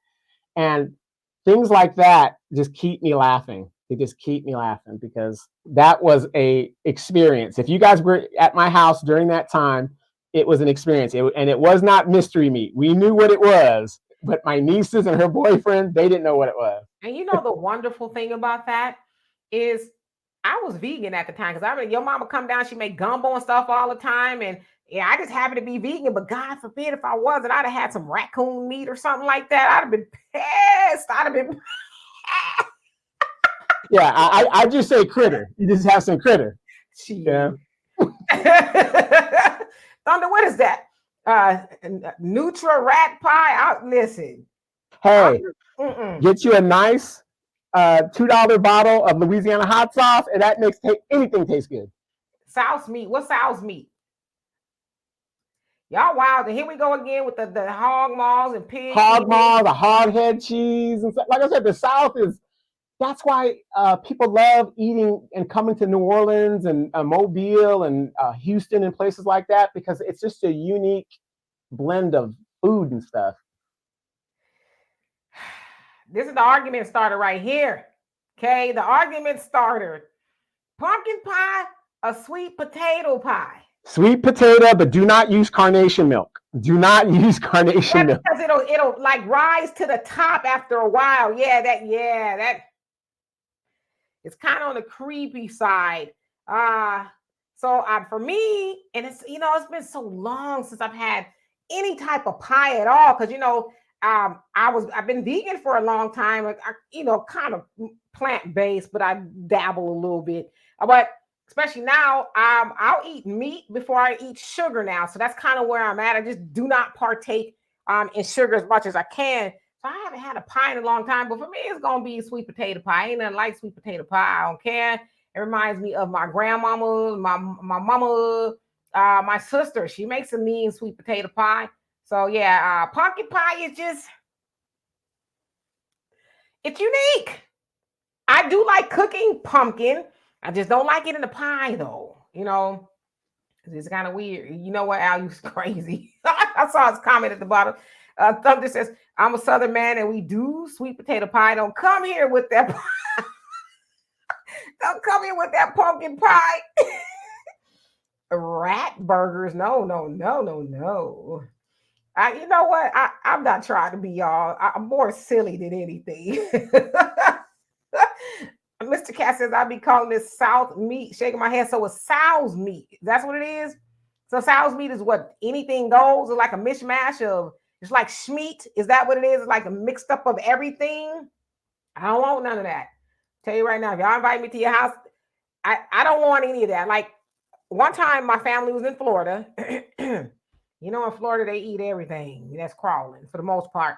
And things like that just keep me laughing. They just keep me laughing because that was a experience. If you guys were at my house during that time, it was an experience. And it was not mystery meat. We knew what it was. But my nieces and her boyfriend, they didn't know what it was. And the wonderful thing about that is I was vegan at the time because I mean, your mama come down, she make gumbo and stuff all the time. And yeah, I just happened to be vegan, but God forbid if I wasn't, I'd have had some raccoon meat or something like that. I'd have been pissed. I'd have been. Yeah, I just say critter. You just have some critter. Yeah. Thunder, what is that? Nutra rat pie. Listen. Hey, get you a nice $2 bottle of Louisiana hot sauce, and that makes anything taste good. Sow's meat. What's sow's meat? Y'all wild. And here we go again with the hog maws and pig. Hog maw, the hog head cheese, and stuff. Like I said, the South is. That's why people love eating and coming to New Orleans and Mobile and Houston and places like that because it's just a unique blend of food and stuff. This is the argument starter right here. Okay, the argument starter. Pumpkin pie, a sweet potato pie. Sweet potato, but do not use carnation milk. Do not use carnation milk. Because it'll like rise to the top after a while. That it's kind of on the creepy side. So for me, and it's it's been so long since I've had any type of pie at all. Because I've been vegan for a long time. Like, kind of plant-based, but I dabble a little bit. But especially now, I'll eat meat before I eat sugar now. So that's kind of where I'm at. I just do not partake in sugar as much as I can. So I haven't had a pie in a long time, but for me, it's gonna be sweet potato pie. Ain't nothing like sweet potato pie. I don't care. It reminds me of my grandmama, my mama, my sister. She makes a mean sweet potato pie. So yeah, pumpkin pie is just, it's unique. I do like cooking pumpkin. I just don't like it in the pie though. It's kind of weird. You know what, Al? You crazy. I saw his comment at the bottom. Thunder says, I'm a Southern man and we do sweet potato pie. Don't come here with that. Don't come here with that pumpkin pie. Rat burgers. No, no, no, no, no. You know what? I'm not trying to be y'all. I'm more silly than anything. Mr. Cat says, I'll be calling this South meat, shaking my head. So it's sow's meat. That's what it is. So sow's meat is what? Anything goes, or like a mishmash of, it's like schmeat. Is that what it is? It's like a mixed up of everything. I don't want none of that. Tell you right now, if y'all invite me to your house, I don't want any of that. Like one time my family was in Florida. In Florida, they eat everything that's crawling for the most part.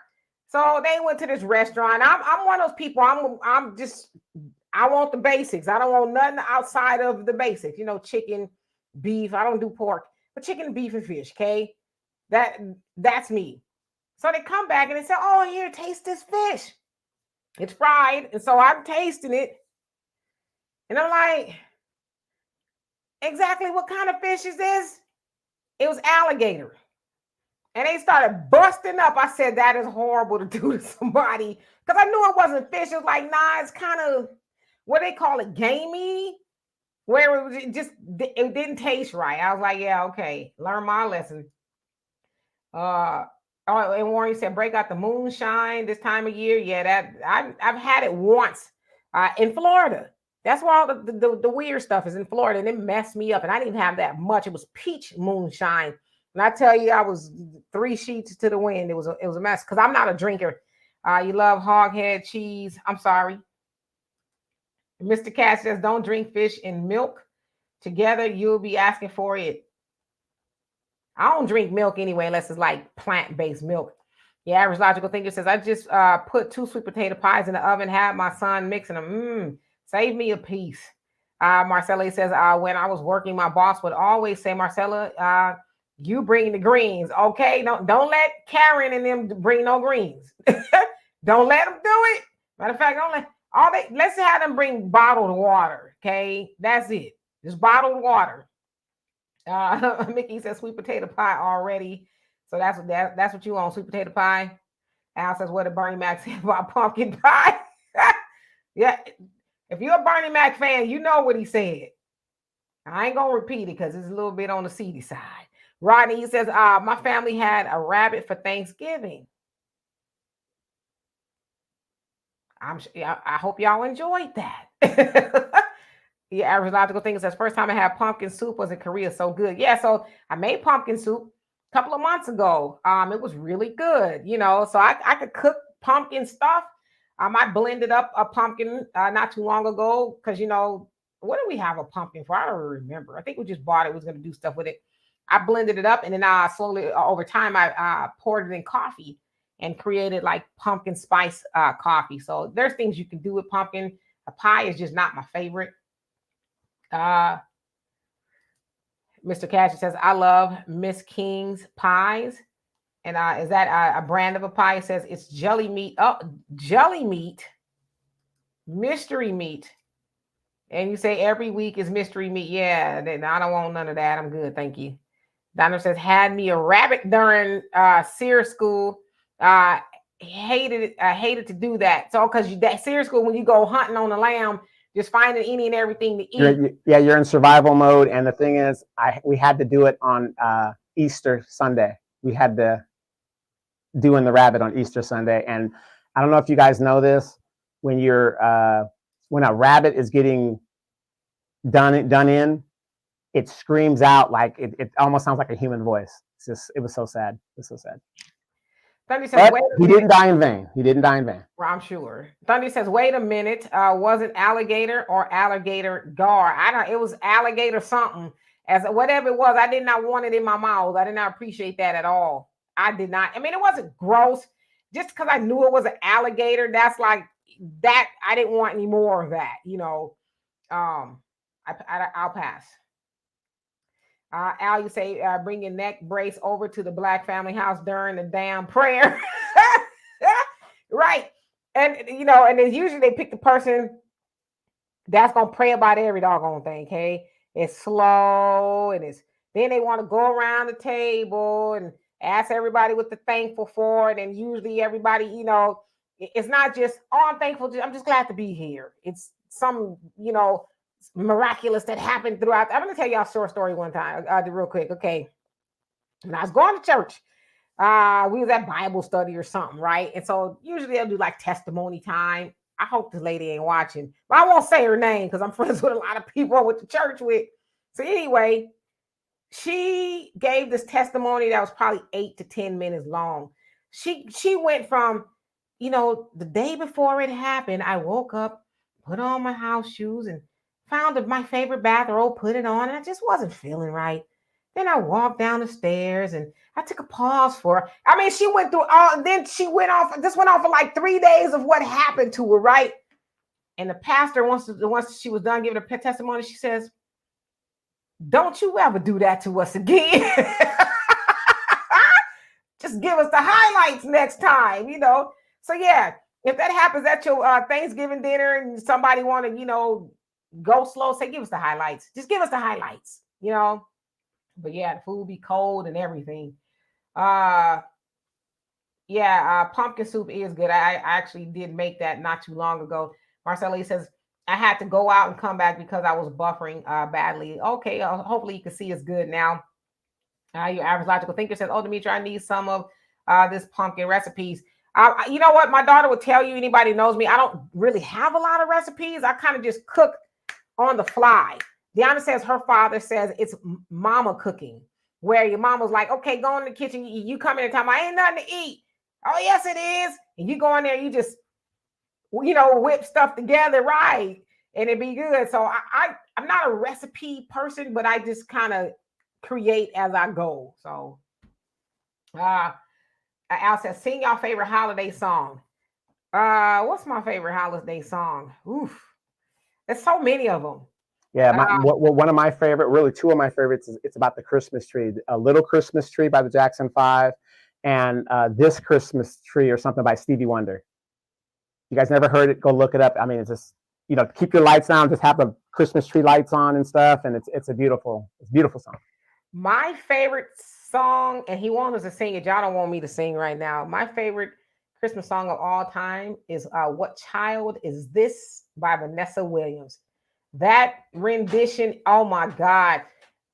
So they went to this restaurant. I'm one of those people. I want the basics. I don't want nothing outside of the basics. Chicken, beef. I don't do pork, but chicken, beef, and fish. Okay, that's me. So they come back and they say, "Oh, here, taste this fish. It's fried." And so I'm tasting it, and I'm like, "Exactly what kind of fish is this?" It was alligator. And they started busting up. I said, that is horrible to do to somebody. Because I knew it wasn't fish. It was like, nah, it's kind of, what they call it, gamey. Where it didn't taste right. I was like, yeah, okay. Learn my lesson. And Warren said, break out the moonshine this time of year. Yeah, I've had it once in Florida. That's where all the weird stuff is in Florida. And it messed me up. And I didn't have that much. It was peach moonshine. And I tell you, I was 3 sheets to the wind. It was a mess because I'm not a drinker. You love hog head cheese. I'm sorry. Mr. Cash says, don't drink fish and milk together. You'll be asking for it. I don't drink milk anyway, unless it's like plant-based milk. Yeah, average logical thinker says, I just put 2 sweet potato pies in the oven, had my son mixing them. Save me a piece. Marcella says, when I was working, my boss would always say, Marcella, you bring the greens, okay? Don't let Karen and them bring no greens. Don't let them do it. Matter of fact, let's have them bring bottled water, okay? That's it. Just bottled water. Mickey says sweet potato pie already. So that's what you want, sweet potato pie. Al says, what did Bernie Mac say about pumpkin pie? Yeah, if you're a Bernie Mac fan, you know what he said. I ain't gonna repeat it because it's a little bit on the seedy side. Rodney, he says, my family had a rabbit for Thanksgiving. I hope y'all enjoyed that. The average logical thing says, first time I had pumpkin soup was in Korea. So good. Yeah, so I made pumpkin soup a couple of months ago. It was really good, so I could cook pumpkin stuff. I blended up a pumpkin not too long ago because, what do we have a pumpkin for? I don't remember. I think we just bought it. We was going to do stuff with it. I blended it up, and then slowly over time, I poured it in coffee and created like pumpkin spice coffee. So there's things you can do with pumpkin. A pie is just not my favorite. Mr. Cash says, I love Miss King's pies. And is that a brand of a pie? It says it's jelly meat. Oh, jelly meat, mystery meat. And you say every week is mystery meat. Yeah, then I don't want none of that. I'm good. Thank you. Donna says, had me a rabbit during SEER school. Hated to do that. So, because that SEER school, when you go hunting on the lamb, just finding any and everything to eat. You're in survival mode. And the thing is, we had to do it on Easter Sunday. We had to doing the rabbit on Easter Sunday. And I don't know if you guys know this, when a rabbit is getting done in, it screams out like it almost sounds like a human voice. It was so sad. It's so sad. Thundy says, But wait a he minute. didn't die in vain. He didn't die in vain. Well, I'm sure. Thundy says, wait a minute. Was it alligator or alligator gar? I don't. It was alligator something. As whatever it was, I did not want it in my mouth. I did not appreciate that at all. I did not. I mean, it wasn't gross. Just because I knew it was an alligator, that's like that. I didn't want any more of that. You know. I'll pass. Al, you say bring your neck brace over to the Black family house during the damn prayer. Right. And you know, and then usually they pick the person that's gonna pray about every doggone thing. Okay. It's slow and it's then they want to go around the table and ask everybody what they're thankful for. And then usually everybody, you know, it's not just, oh, I'm thankful, I'm just glad to be here. It's some, you know, miraculous that happened throughout. I'm gonna tell y'all a short story one time, real quick. Okay. When I was going to church, we was at Bible study or something, right? And so usually they'll do like testimony time. I hope this lady ain't watching, but I won't say her name because I'm friends with a lot of people I went to church with. So anyway, she gave this testimony that was probably 8 to 10 minutes long. She went from, you know, the day before it happened, I woke up, put on my house shoes, and found my favorite bathrobe, put it on, and I just wasn't feeling right. Then I walked down the stairs and I took a pause for her. I mean, she went through all, and then she went off, this went on for like 3 days of what happened to her, right? And the pastor, once she was done giving her testimony, she says, don't you ever do that to us again. Just give us the highlights next time, you know? So yeah, if that happens at your Thanksgiving dinner and somebody want to, you know, go slow, say, give us the highlights. Just give us the highlights, you know? But yeah, the food be cold and everything. Pumpkin soup is good. I actually did make that not too long ago. Marcella says, I had to go out and come back because I was buffering badly. Okay, hopefully you can see it's good now. Your average logical thinker says, oh, Demetri, I need some of this pumpkin recipes. You know what? My daughter will tell you, anybody knows me, I don't really have a lot of recipes. I kind of just cook on the fly. Deanna says her father says it's mama cooking, where your mama's like, okay, go in the kitchen. You come in and tell me, I ain't nothing to eat. Oh, yes, it is. And you go in there, you just, you know, whip stuff together, right? And it'd be good. So I'm not a recipe person, but I just kind of create as I go. So Al says, sing your favorite holiday song. What's my favorite holiday song? Oof. There's so many of them. Yeah, one of my favorite, really two of my favorites, is it's about the Christmas tree. A Little Christmas Tree by the Jackson 5 and This Christmas Tree or something by Stevie Wonder. You guys never heard it? Go look it up. I mean, it's just, you know, keep your lights down, just have the Christmas tree lights on and stuff. And it's a beautiful song. My favorite song, and he wants us to sing it. Y'all don't want me to sing right now. My favorite Christmas song of all time is What Child Is This by Vanessa Williams. That rendition, oh my God.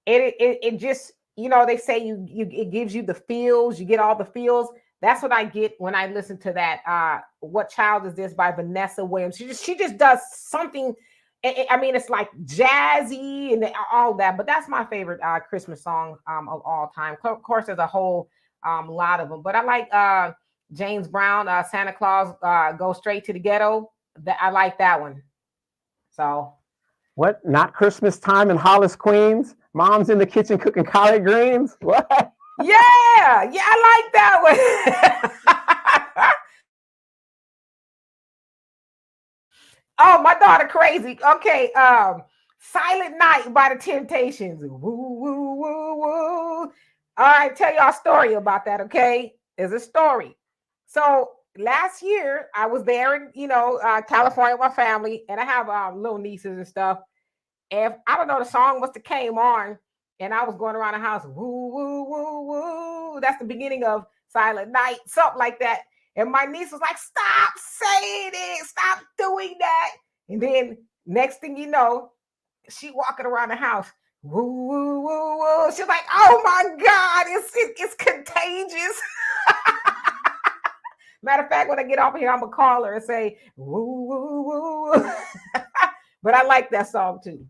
It just, you know, they say it gives you the feels, you get all the feels. That's what I get when I listen to that. What Child Is This by Vanessa Williams. She just does something. I mean, it's like jazzy and all that, but that's my favorite Christmas song of all time. Of course, there's a whole lot of them, but I like James Brown, Santa Claus Go Straight to the Ghetto. I like that one. So. What? Not Christmas time in Hollis, Queens? Mom's in the kitchen cooking collard greens? What? Yeah, I like that one. Oh, my daughter crazy. Okay, Silent Night by the Temptations. Woo, woo, woo, woo. All right, tell y'all a story about that, okay? There's a story. So last year, I was there in, California with my family, and I have little nieces and stuff. And I don't know, the song must have came on, and I was going around the house, woo, woo, woo, woo. That's the beginning of Silent Night, something like that. And my niece was like, stop saying it, stop doing that. And then next thing you know, she walking around the house, woo, woo, woo, woo. She's like, oh my God, it's contagious. Matter of fact, when I get off here, I'm gonna call her and say, woo, woo, woo. But I like that song too.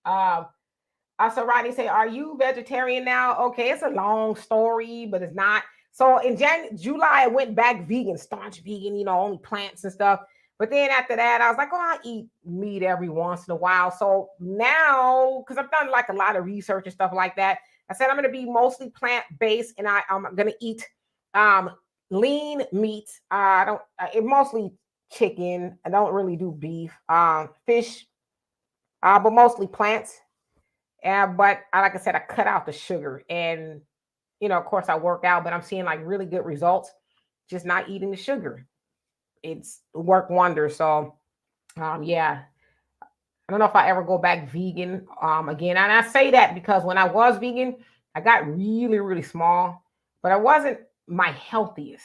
So Rodney say, are you vegetarian now? Okay, it's a long story, but it's not. So in July, I went back vegan, staunch vegan, only plants and stuff. But then after that, I was like, oh, I eat meat every once in a while. So now, because I've done like a lot of research and stuff like that, I said I'm going to be mostly plant-based, and I'm going to eat lean meat. I don't, it mostly chicken. I don't really do beef, fish, but mostly plants. But like I said, I cut out the sugar, and of course, I work out, but I'm seeing like really good results just not eating the sugar. It's worked wonders. So, yeah, I don't know if I ever go back vegan again. And I say that because when I was vegan, I got really, really small, but I wasn't my healthiest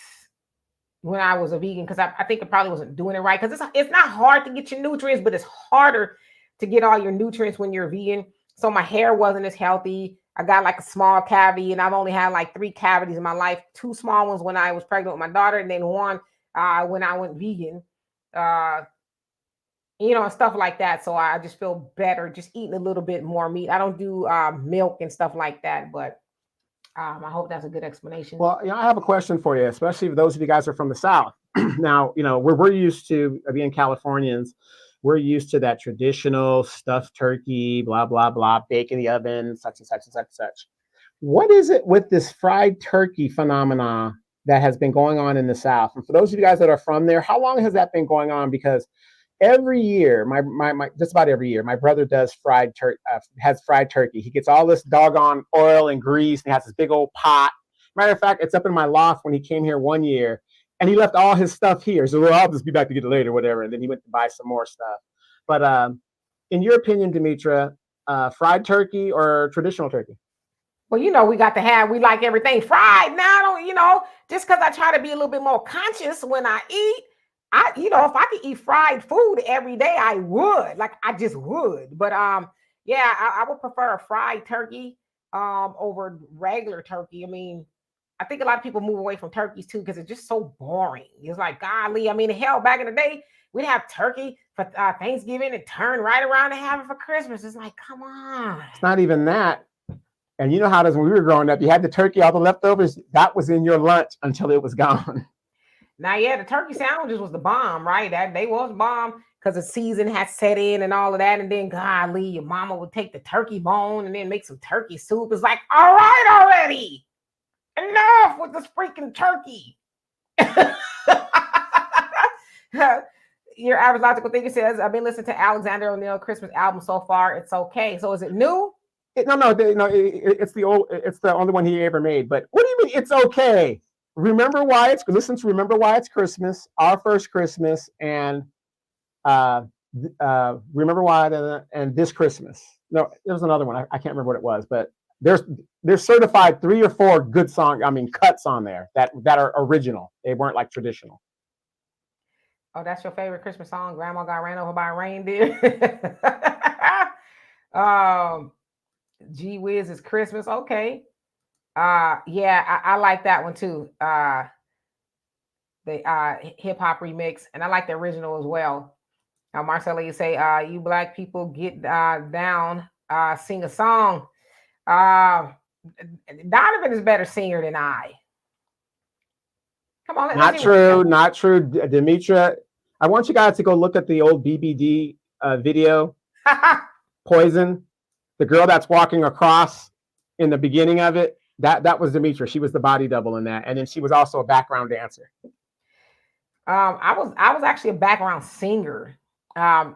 when I was a vegan because I think I probably wasn't doing it right. Because it's not hard to get your nutrients, but it's harder to get all your nutrients when you're vegan. So my hair wasn't as healthy. I got like a small cavity, and I've only had like 3 cavities in my life. 2 small ones when I was pregnant with my daughter, and then one when I went vegan. And stuff like that. So I just feel better just eating a little bit more meat. I don't do milk and stuff like that, but I hope that's a good explanation. Well, I have a question for you, especially if those of you guys are from the South. Now, we're used to being Californians. We're used to that traditional stuffed turkey, blah, blah, blah, bake in the oven, such and such and such and such. What is it with this fried turkey phenomena that has been going on in the South? And for those of you guys that are from there, how long has that been going on? Because every year, my just about every year, my brother does has fried turkey. He gets all this doggone oil and grease, and he has this big old pot. Matter of fact, it's up in my loft when he came here one year, and he left all his stuff here. So, well, I'll just be back to get it later, whatever. And then he went to buy some more stuff. But in your opinion, Demetra, fried turkey or traditional turkey? Well, we got to we like everything fried. Now, I don't, just because I try to be a little bit more conscious when I eat. If I could eat fried food every day, I would. Like, I just would. But yeah, I would prefer a fried turkey over regular turkey. I mean, I think a lot of people move away from turkeys too because it's just so boring. It's like, golly, I mean, hell, back in the day, we'd have turkey for Thanksgiving and turn right around and have it for Christmas. It's like, come on. It's not even that. And you know how it is when we were growing up. You had the turkey, all the leftovers. That was in your lunch until it was gone. Now, yeah, the turkey sandwiches was the bomb, right? That they was bomb because the season had set in and all of that. And then, golly, your mama would take the turkey bone and then make some turkey soup. It's like, all right, already. Enough with this freaking turkey. Your average logical thinker says, I've been listening to Alexander O'Neal Christmas album so far. It's okay. So is it new? No, it's the only one he ever made. But what do you mean it's okay? Remember why it's Christmas, our first Christmas, and remember why and this Christmas. No, there was another one. I can't remember what it was, but there's certified 3 or 4 good cuts on there that are original. They weren't like traditional. Oh, that's your favorite Christmas song? Grandma got ran over by a reindeer. Gee whiz, it's Christmas. Okay. Yeah, I like that one too. The hip hop remix, and I like the original as well. Marcella, you say, you black people get down, sing a song. Donovan is a better singer than I. Come on, not true. Demetra, I want you guys to go look at the old BBD video, Poison. The girl that's walking across in the beginning of it. That was Demetra. She was the body double in that, and then she was also a background dancer. I was actually a background singer. I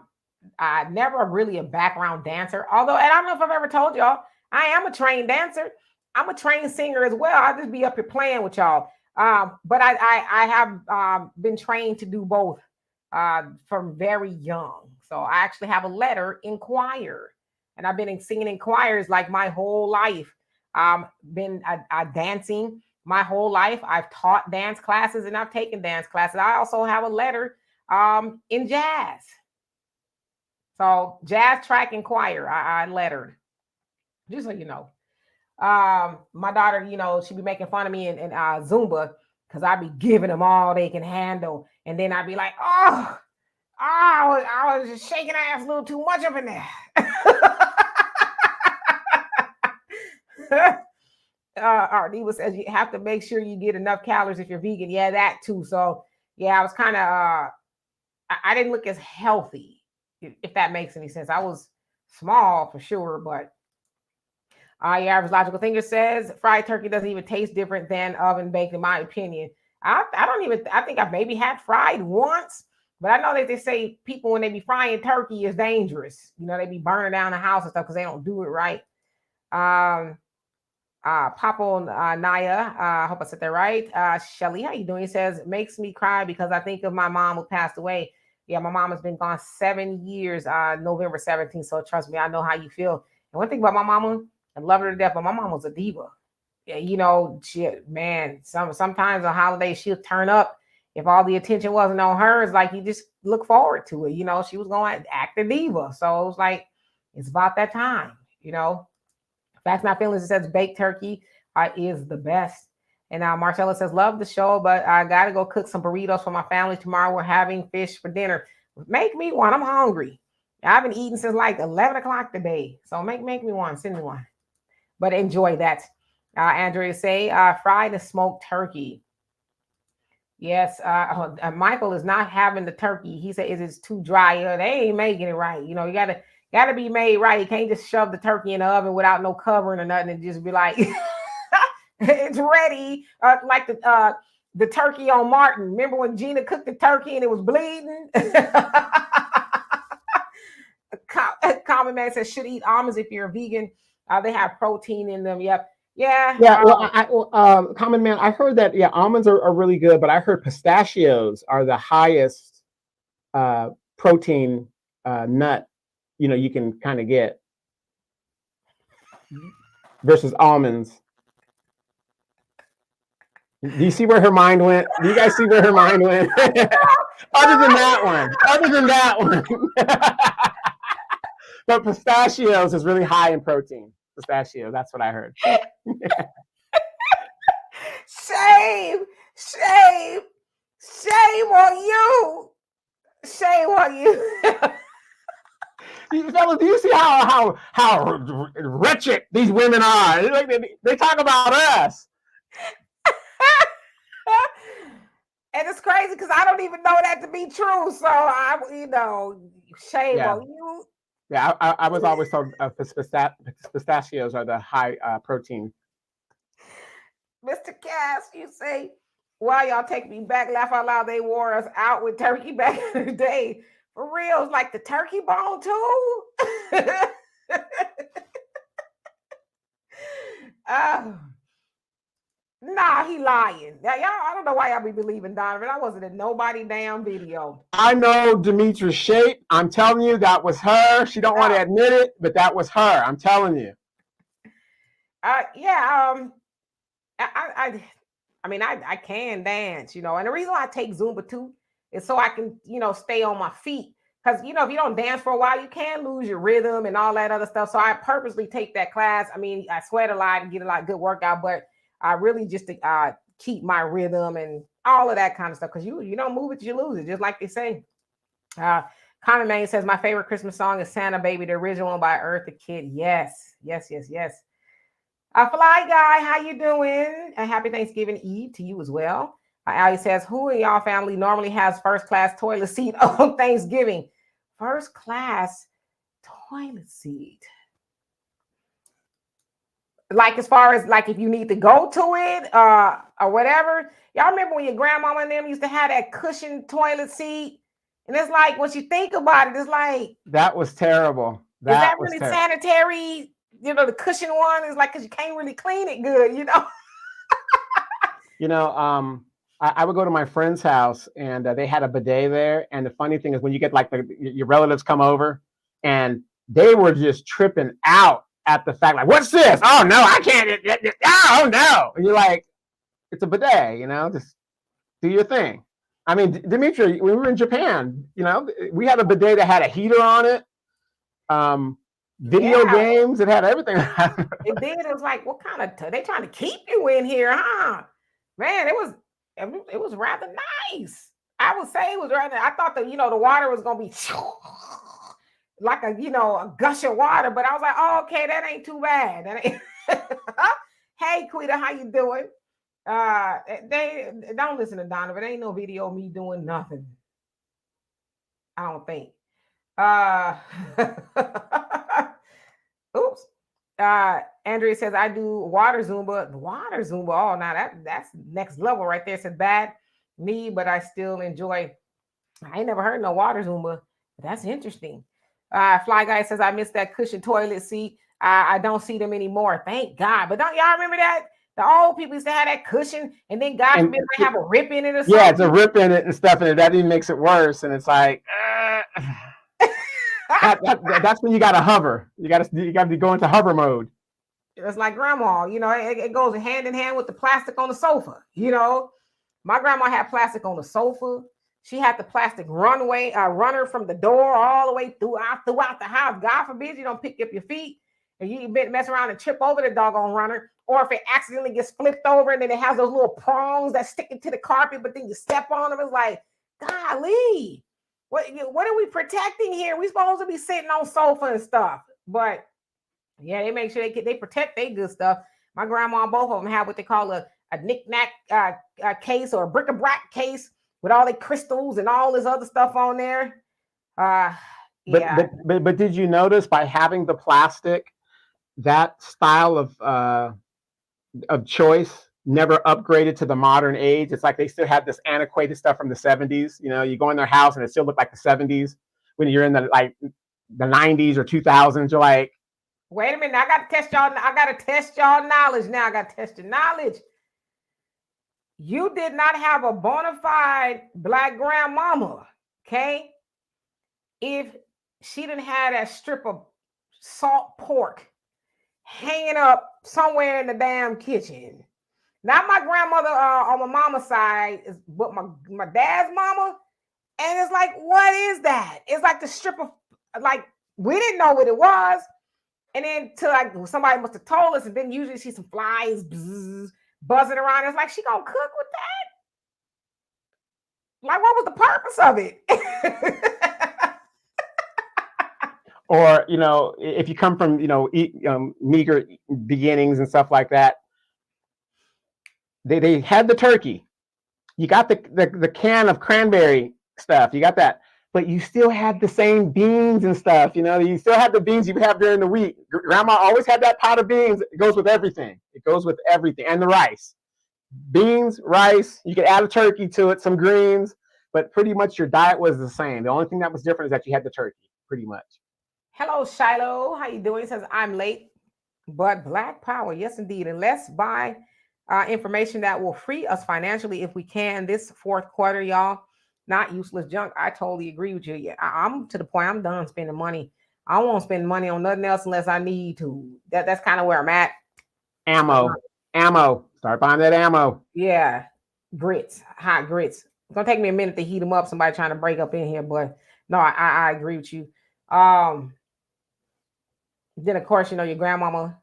never really a background dancer. Although, and I don't know if I've ever told y'all, I am a trained dancer. I'm a trained singer as well. I'll just be up here playing with y'all. But I have been trained to do both from very young. So I actually have a letter in choir, and I've been singing in choirs like my whole life. Been dancing my whole life. I've taught dance classes and I've taken dance classes. I also have a letter in jazz. So jazz, track, and choir, I lettered. Just so you know. My daughter, she be making fun of me in Zumba because I be giving them all they can handle. And then I'd be like, I was just shaking ass a little too much up in there. Diva says you have to make sure you get enough calories if you're vegan. Yeah, that too. So yeah, I was kind of I didn't look as healthy, if that makes any sense. I was small for sure, but your average logical thinker says fried turkey doesn't even taste different than oven baked, in my opinion. I don't even, I think I've maybe had fried once, but I know that they say people when they be frying turkey is dangerous. You know, they be burning down the house and stuff because they don't do it right. Papo Naya, I hope I said that right. Shelly, how you doing? He says, it makes me cry because I think of my mom who passed away. Yeah, my mom has been gone 7 years, November 17th. So trust me, I know how you feel. And one thing about my mama, I love her to death, but my mom was a diva. Yeah, you know, man, sometimes on holidays she'll turn up. If all the attention wasn't on her, it's like you just look forward to it. You know, she was going to act a diva. So it was like, it's about that time, you know. Facts Not Feelings, it says baked turkey is the best. And Marcella says, love the show, but I got to go cook some burritos for my family tomorrow. We're having fish for dinner. Make me one. I'm hungry. I've been eating since like 11 o'clock today. So make me one. Send me one. But enjoy that. Andrea say, fried and smoked turkey. Yes, Michael is not having the turkey. He said, it's too dry. They ain't making it right. You know, you gotta be made right. You can't just shove the turkey in the oven without no covering or nothing and just be like, it's ready. Like the turkey on Martin. Remember when Gina cooked the turkey and it was bleeding? Common Man says, should eat almonds if you're a vegan. They have protein in them. Yep. Yeah. Yeah. Well, Common Man, I heard that, yeah, almonds are really good, but I heard pistachios are the highest protein nut, you know, you can kind of get versus almonds. Do you see where her mind went? Do you guys see where her mind went? Other than that one. But pistachios is really high in protein. Pistachio, that's what I heard. Shame on you. Shame on you. Fellas, do you see how wretched these women are? Like they talk about us. And it's crazy because I don't even know that to be true. So shame on you. Yeah, I was always told pistachios are the high protein. Mr. Cass, you say, wow, y'all take me back, laugh out loud. They wore us out with turkey back in the day. For real, it's like the turkey bone too. Nah, he lying. Now, y'all, I don't know why y'all be believing Donovan. I wasn't in nobody damn video. I know Demetra's shape. I'm telling you, that was her. She don't want to admit it, but that was her. I'm telling you. Yeah. I can dance, you know, and the reason why I take Zumba too is so I can, you know, stay on my feet. Because, you know, if you don't dance for a while, you can lose your rhythm and all that other stuff. So I purposely take that class. I mean, I sweat a lot and get a lot of good workout, but I really just keep my rhythm and all of that kind of stuff. Because you don't move it, you lose it, just like they say. Common Man says, my favorite Christmas song is Santa Baby, the original one by Eartha Kitt. Yes. Fly Guy, how you doing? A happy Thanksgiving Eve to you as well. Ali says, who in y'all family normally has first class toilet seat on Thanksgiving? First class toilet seat. Like as far as like if you need to go to it or whatever. Y'all remember when your grandmama and them used to have that cushioned toilet seat? And it's like, once you think about it, it's like. That was terrible. Is that really sanitary? You know, the cushion one is like, because you can't really clean it good, you know? You know, I would go to my friend's house and they had a bidet there. And the funny thing is when you get like your relatives come over and they were just tripping out at the fact, like, what's this? Oh, no, I can't. Oh, no. And you're like, it's a bidet, you know, just do your thing. I mean, Dimitri, when we were in Japan, you know, we had a bidet that had a heater on it. Video games, it had everything. It did. It was like, what kind of, they trying to keep you in here, huh? Man, it was rather nice. I would say it was rather, I thought that, you know, the water was going to be like a, you know, a gush of water, but I was like, oh, okay, that ain't too bad. That ain't. Hey, Quita, how you doing? They don't listen to Donovan. There ain't no video of me doing nothing. I don't think. Uh, oops. Andrea says I do water Zumba. The water Zumba. Oh, now that's next level right there. Said bad me, but I still enjoy. I ain't never heard no water Zumba. That's interesting. Fly Guy says I miss that cushion toilet seat. I don't see them anymore. Thank God. But don't y'all remember that? The old people used to have that cushion, and then God forbid they have a rip in it or something. Yeah, it's a rip in it and stuff, and that even makes it worse. And it's like, that's when you got to hover. You got to be going to hover mode. It's like grandma, it goes hand in hand with the plastic on the sofa. My grandma had plastic on the sofa. She had the plastic runner from the door all the way throughout the house. God forbid you don't pick up your feet and you mess around and trip over the doggone runner. Or if it accidentally gets flipped over and then it has those little prongs that stick into the carpet, but then you step on them. It's like, golly, what are we protecting here? We supposed to be sitting on sofa and stuff. But yeah, they make sure they protect their good stuff. My grandma, both of them have what they call a knick-knack case or a bric-a-brac case with all the crystals and all this other stuff on there. Yeah. But did you notice by having the plastic, that style of choice never upgraded to the modern age? It's like they still have this antiquated stuff from the 70s. You go in their house and it still look like the 70s. When you're in the 90s or 2000s, you're like, wait a minute, I gotta test y'all knowledge now. I gotta test your knowledge. You did not have a bona fide Black grandmama, okay? If she didn't have that strip of salt pork hanging up somewhere in the damn kitchen. Not my grandmother on my mama's side, but my dad's mama. And it's like, what is that? It's like the strip of, we didn't know what it was. And then till somebody must have told us, and then usually see some flies buzzing around. It's like, she gonna cook with that? Like, what was the purpose of it? Or, if you come from, meager beginnings and stuff like that, they had the turkey. You got the can of cranberry stuff. You got that. But you still had the same beans and stuff. You still have the beans you have during the week. Grandma always had that pot of beans. It goes with everything. And the rice. Beans, rice. You could add a turkey to it, some greens. But pretty much your diet was the same. The only thing that was different is that you had the turkey, pretty much. Hello, Shiloh. How you doing? He says, I'm late, but Black power. Yes, indeed. And let's buy information that will free us financially if we can this fourth quarter, y'all. Not useless junk. I totally agree with you. Yeah, I'm to the point I'm done spending money. I won't spend money on nothing else unless I need to. That's kind of where I'm at. Ammo. Start buying that ammo. Yeah. Grits. Hot grits. It's going to take me a minute to heat them up. Somebody trying to break up in here. But no, I agree with you. Then, of course, your grandmama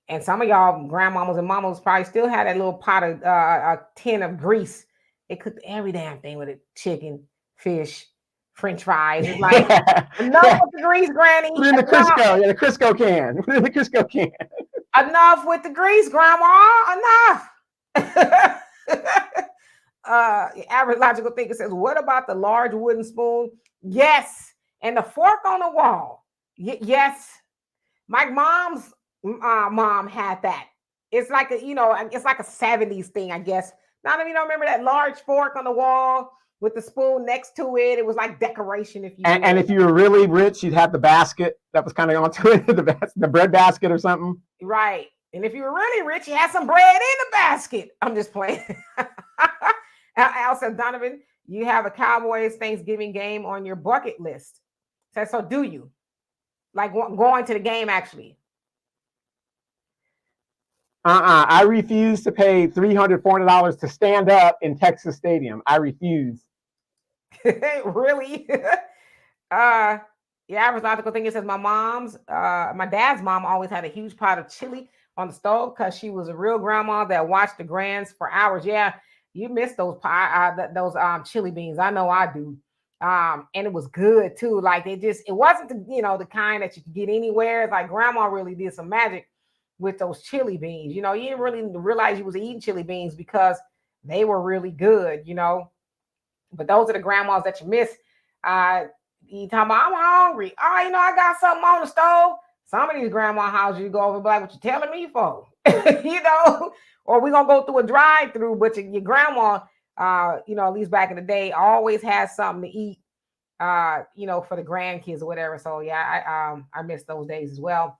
and some of y'all grandmamas and mamas probably still had that little pot of a tin of grease. They cooked every damn thing with it. Chicken, fish, French fries. It's like, enough with the grease, Granny. Put in the Crisco. Yeah, the Crisco can. Put in the Crisco can. Enough with the grease, Grandma. Enough. Average logical thinker says, what about the large wooden spoon? Yes. And the fork on the wall. Yes. My mom's mom had that. It's like it's like a 70s thing, I guess. None of you don't remember that large fork on the wall with the spoon next to it. It was like decoration. And if you were really rich, you'd have the basket that was kind of onto it, the bread basket or something. Right. And if you were really rich, you had some bread in the basket. I'm just playing. Al said, Donovan, you have a Cowboys Thanksgiving game on your bucket list. So do you? Like going to the game, actually? I refuse to pay $300, $400 to stand up in Texas Stadium. I refuse. Really? Yeah, average logical thing, it says my dad's mom always had a huge pot of chili on the stove because she was a real grandma that watched the grands for hours. Yeah, you missed those chili beans. I know I do. And it was good too. Like it wasn't the kind that you could get anywhere. It's like grandma really did some magic. with those chili beans. You didn't really realize you was eating chili beans because they were really good, But those are the grandmas that you miss. You talking about, I'm hungry. Oh, I got something on the stove. Some of these grandma houses you go over and be like, what you telling me for? Or we gonna go through a drive-through, but your grandma, at least back in the day, always has something to eat, for the grandkids or whatever. So yeah, I miss those days as well.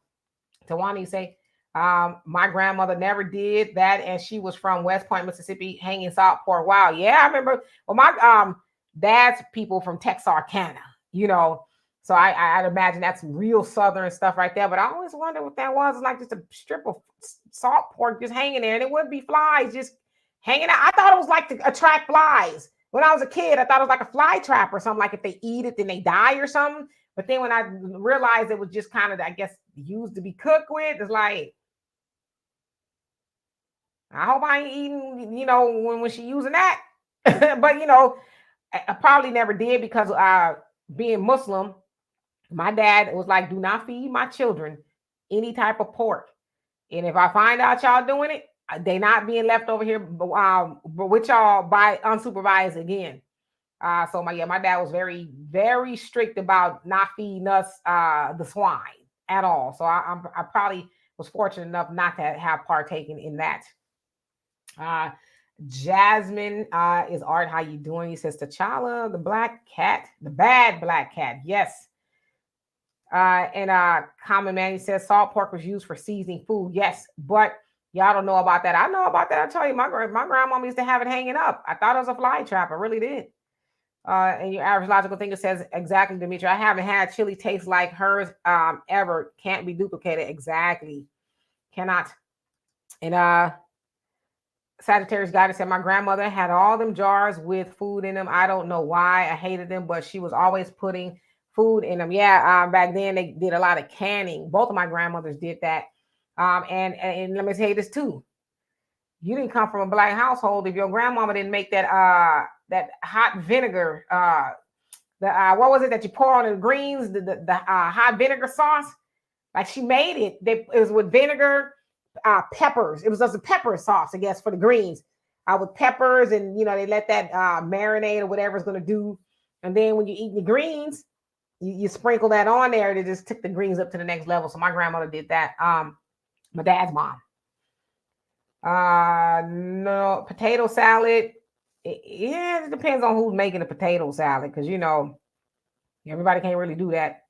Tawani say, my grandmother never did that, and she was from West Point, Mississippi, hanging salt pork. Wow, yeah, I remember. Well, my dad's people from Texarkana, so I'd imagine that's real southern stuff right there. But I always wonder what that was. It's like just a strip of salt pork just hanging there, and it wouldn't be flies just hanging out. I thought it was like to attract flies. When I was a kid, I thought it was like a fly trap or something. Like if they eat it, then they die or something. But then when I realized it was just kind of, I guess, used to be cooked with, it's like, I hope I ain't eating, when she using that. But, I probably never did because being Muslim, my dad was like, do not feed my children any type of pork. And if I find out y'all doing it, they not being left over here but with y'all by unsupervised again. So my dad was very, very strict about not feeding us the swine at all. So I probably was fortunate enough not to have partaken in that. Jasmine is Art. How you doing? He says T'Challa, the black cat, the bad black cat. Yes. And Common Man, he says salt pork was used for seasoning food. Yes, but y'all don't know about that. I know about that. I tell you, my grandmama used to have it hanging up. I thought it was a fly trap. I really did. And your average logical thinker says exactly, Demetri. I haven't had chili taste like hers ever. Can't be duplicated. Exactly. Cannot. And Sagittarius Guidance said my grandmother had all them jars with food in them. I don't know why I hated them, but she was always putting food in them. Yeah, back then they did a lot of canning. Both of my grandmothers did that. And let me tell you this too. You didn't come from a black household if your grandmama didn't make that hot vinegar. What was it that you pour on the greens? The hot vinegar sauce. Like she made it. It was with vinegar. Peppers. It was just a pepper sauce, I guess, for the greens with peppers, and they let that marinate or whatever it's going to do. And then when you eat the greens, you sprinkle that on there. It just took the greens up to the next level. So my grandmother did that. My dad's mom. No potato salad. It depends on who's making the potato salad, because everybody can't really do that.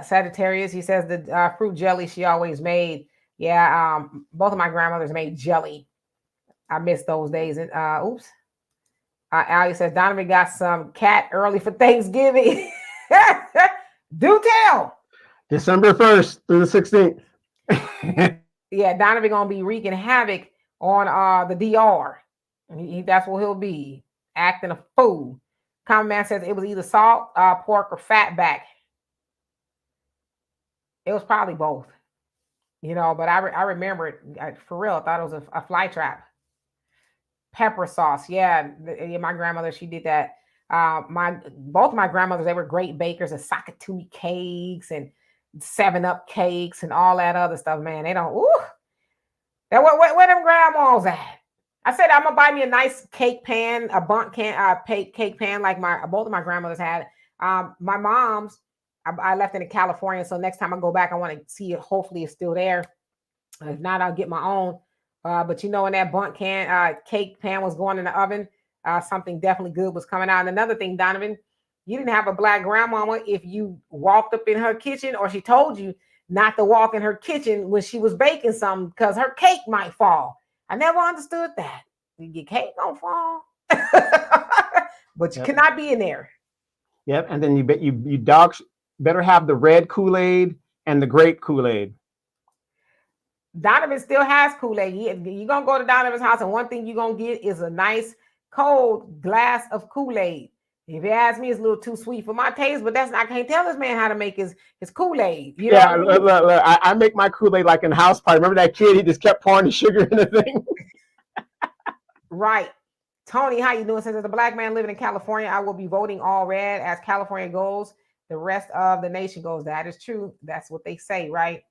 Sagittarius, he says the fruit jelly she always made. Yeah, both of my grandmothers made jelly. I miss those days. And oops. Ali says Donovan got some cat early for Thanksgiving. Do tell. December 1st through the 16th. Yeah, Donovan gonna be wreaking havoc on the DR. That's what he'll be, acting a fool. Common Man says it was either salt, pork, or fat back. It was probably both. But I remember it for real. I thought it was a fly trap. Pepper sauce. Yeah, my grandmother, she did that. Both of my grandmothers, they were great bakers of Sakatumi cakes and 7-Up cakes and all that other stuff, man. They don't, where them grandmas at? I said, I'm going to buy me a nice cake pan, a bundt can, cake pan like both of my grandmothers had. My mom's, I left it in California, so next time I go back, I want to see it. Hopefully, it's still there. If not, I'll get my own. But when that bundt can cake pan was going in the oven, something definitely good was coming out. And another thing, Donovan, you didn't have a black grandmama if you walked up in her kitchen, or she told you not to walk in her kitchen when she was baking something because her cake might fall. I never understood that. Your cake gonna fall, but you cannot be in there. Yep, and then you dogs better have the red Kool-Aid and the grape Kool-Aid. Donovan still has Kool-Aid. You're going to go to Donovan's house, and one thing you're going to get is a nice cold glass of Kool-Aid. If you ask me, it's a little too sweet for my taste, but I can't tell this man how to make his Kool-Aid. Yeah, look, I make my Kool-Aid like in house party. Remember that kid? He just kept pouring the sugar in the thing. Right. Tony, how you doing? Since as a black man living in California, I will be voting all red. As California goes, the rest of the nation goes. That is true. That's what they say, right?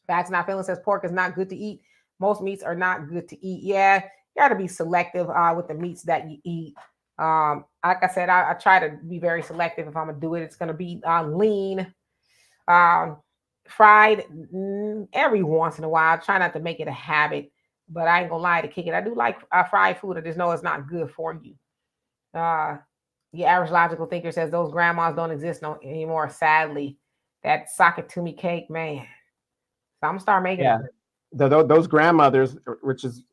Facts Not Feeling says pork is not good to eat. Most meats are not good to eat. Yeah, you got to be selective with the meats that you eat. Like I said, I try to be very selective. If I'm gonna do it, it's gonna be lean, fried every once in a while. I try not to make it a habit, but I ain't gonna lie to kick it. I do like fried food. I just know it's not good for you. The average logical thinker says those grandmas don't exist anymore. Sadly, that sock it to me cake, man. So I'm gonna start making Yeah. it. Those grandmothers, which is,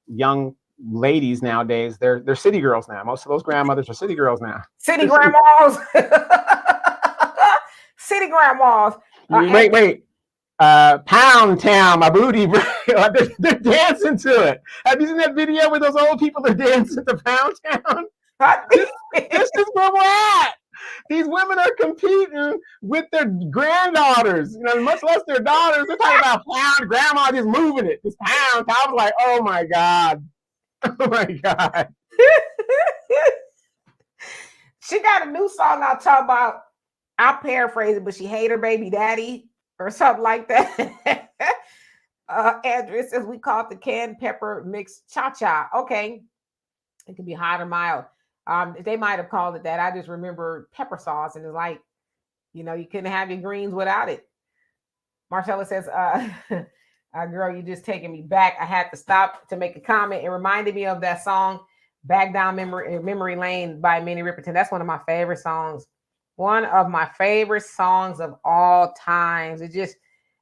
young ladies nowadays, they're city girls now. Most of those grandmothers are city girls now. City grandmas. City grandmas. Wait. Pound Town, my booty, bro. They're dancing to it. Have you seen that video where those old people are dancing to Pound Town? This is where we're at. These women are competing with their granddaughters, much less their daughters. They're talking about pound, grandma just moving it. This pound. I was like, oh my God. Oh my God. She got a new song I'll talk about. I'll paraphrase it, but she hate her baby daddy or something like that. Andrew says we call it the canned pepper mix cha-cha. Okay. It can be hot or mild. They might have called it that. I just remember pepper sauce, and it's like, you couldn't have your greens without it. Marcella says, girl, you just taking me back. I had to stop to make a comment. It reminded me of that song, Back Down Memory Lane by Minnie Riperton. That's one of my favorite songs. One of my favorite songs of all times. It just,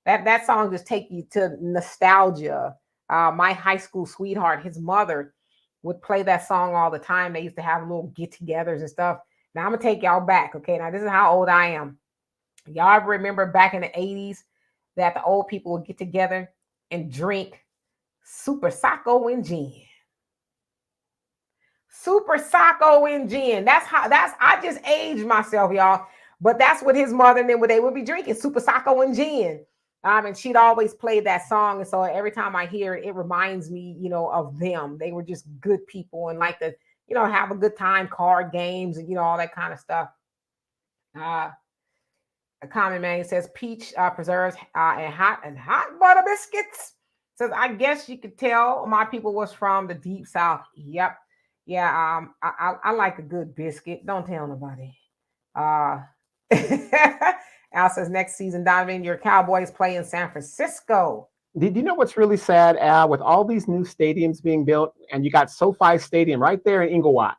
that song just take you to nostalgia. My high school sweetheart, his mother would play that song all the time. They used to have little get-togethers and stuff. Now I'm gonna take y'all back. Okay, now this is how old I am. Y'all remember back in the 80s that the old people would get together and drink Super Sacco and gin. Super Sacco and gin. I just aged myself, y'all. But that's what his mother and them, they would be drinking, Super Sacco and gin. And she'd always play that song. And so every time I hear it, it reminds me, of them. They were just good people and like to, have a good time, card games and, all that kind of stuff. A common man says peach preserves and hot butter biscuits. Says, I guess you could tell my people was from the deep South. Yep. Yeah. I like a good biscuit. Don't tell nobody. Al says next season, Donovan, your Cowboys play in San Francisco. Did you know what's really sad, Al? With all these new stadiums being built, and you got SoFi Stadium right there in Inglewood,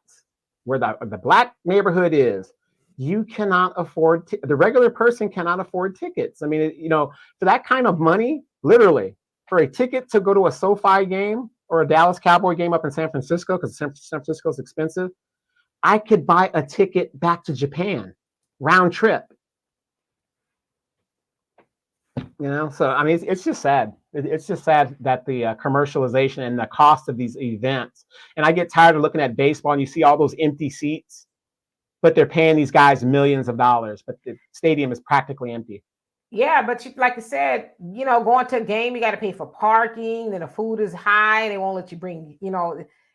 where the black neighborhood is, you cannot afford, the regular person cannot afford tickets. I mean, for that kind of money, literally, for a ticket to go to a SoFi game or a Dallas Cowboy game up in San Francisco, because San Francisco is expensive, I could buy a ticket back to Japan, round trip. So I mean, it's just sad. It's just sad that the commercialization and the cost of these events. And I get tired of looking at baseball and you see all those empty seats, but they're paying these guys millions of dollars, but the stadium is practically empty. Yeah, but like I said, going to a game, you got to pay for parking. Then the food is high. They won't let you bring,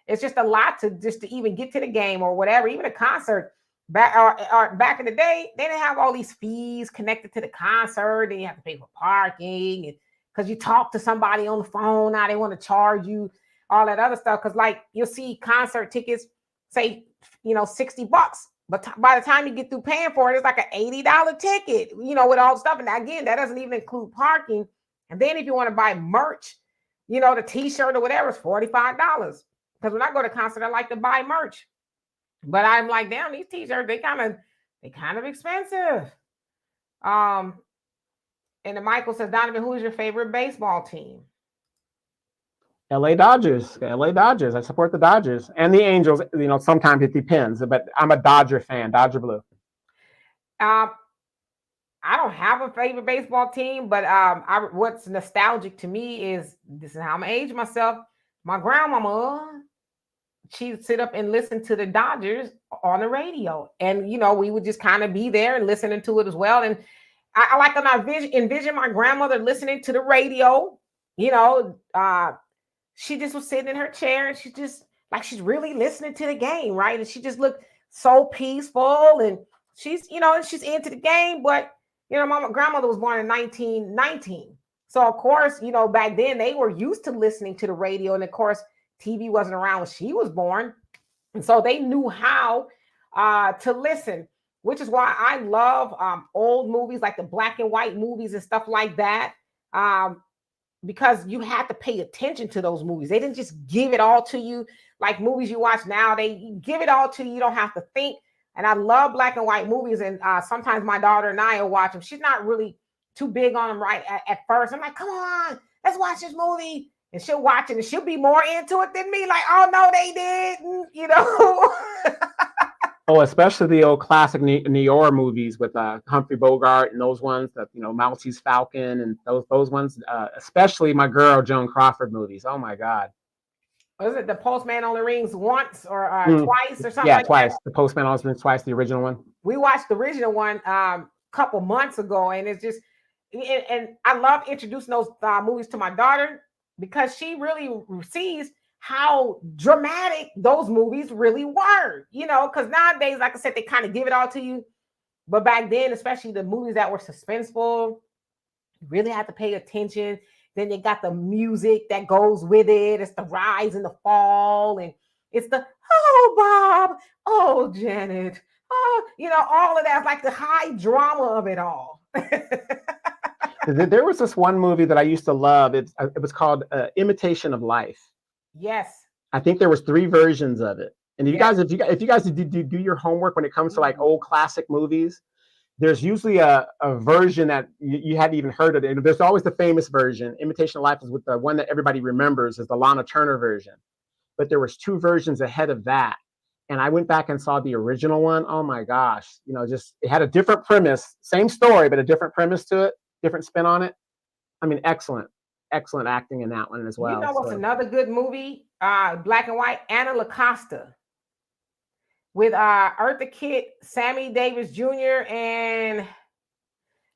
it's just a lot to even get to the game or whatever. Even a concert. Back in the day, they didn't have all these fees connected to the concert, and you have to pay for parking, and because you talk to somebody on the phone, now they want to charge you all that other stuff. Because like you'll see concert tickets say $60, but by the time you get through paying for it, it's like an $80 ticket, with all the stuff. And again, that doesn't even include parking. And then if you want to buy merch, the T-shirt or whatever is $45. Because when I go to concert, I like to buy merch. But I'm like, damn, these T-shirts, they kind of expensive. And then Michael says, Donovan, who is your favorite baseball team? LA Dodgers. I support the Dodgers and the Angels. Sometimes it depends, but I'm a Dodger fan, Dodger Blue. I don't have a favorite baseball team, but what's nostalgic to me is, this is how I'm gonna age myself. My grandmama, she'd sit up and listen to the Dodgers on the radio. And, we would just kind of be there and listening to it as well. And I like when I envision my grandmother listening to the radio, she just was sitting in her chair and she just like, she's really listening to the game. Right. And she just looked so peaceful and she's, she's into the game. But, my grandmother was born in 1919. So of course, back then they were used to listening to the radio, and of course, TV wasn't around when she was born, and so they knew how to listen. Which is why I love old movies like the black and white movies and stuff like that. Because you had to pay attention to those movies. They didn't just give it all to you like movies you watch now. They give it all to you. You don't have to think. And I love black and white movies. And sometimes my daughter and I will watch them. She's not really too big on them right at first. I'm like, come on, let's watch this movie. And she'll watch it and she'll be more into it than me. Like, oh, no, they didn't, Oh, especially the old classic Noir movies with Humphrey Bogart and those ones, that Maltese Falcon and those ones. Especially my girl Joan Crawford movies. Oh my God! Was it The Postman Only Rings Once or Twice or something? Yeah, like twice. That? The Postman Only Rings Twice, the original one. We watched the original one a couple months ago, and it's just, and I love introducing those movies to my daughter because she really sees how dramatic those movies really were, because nowadays, like I said, they kind of give it all to you. But back then, especially the movies that were suspenseful, you really had to pay attention. Then they got the music that goes with it. It's the rise and the fall, and it's the, oh, Bob, oh, Janet, oh, all of that, like the high drama of it all. There was this one movie that I used to love. It was called Imitation of Life. Yes. I think there was 3 versions of it. And if you guys do your homework when it comes to like old classic movies, there's usually a version that you hadn't even heard of. And there's always the famous version. Imitation of Life is with the one that everybody remembers is the Lana Turner version. But there was 2 versions ahead of that. And I went back and saw the original one. Oh my gosh. Just it had a different premise, same story, but a different premise to it, different spin on it. I mean, excellent acting in that one as well. What's another good movie? Black and white, Anna LaCosta. With Eartha Kitt, Sammy Davis Jr., and I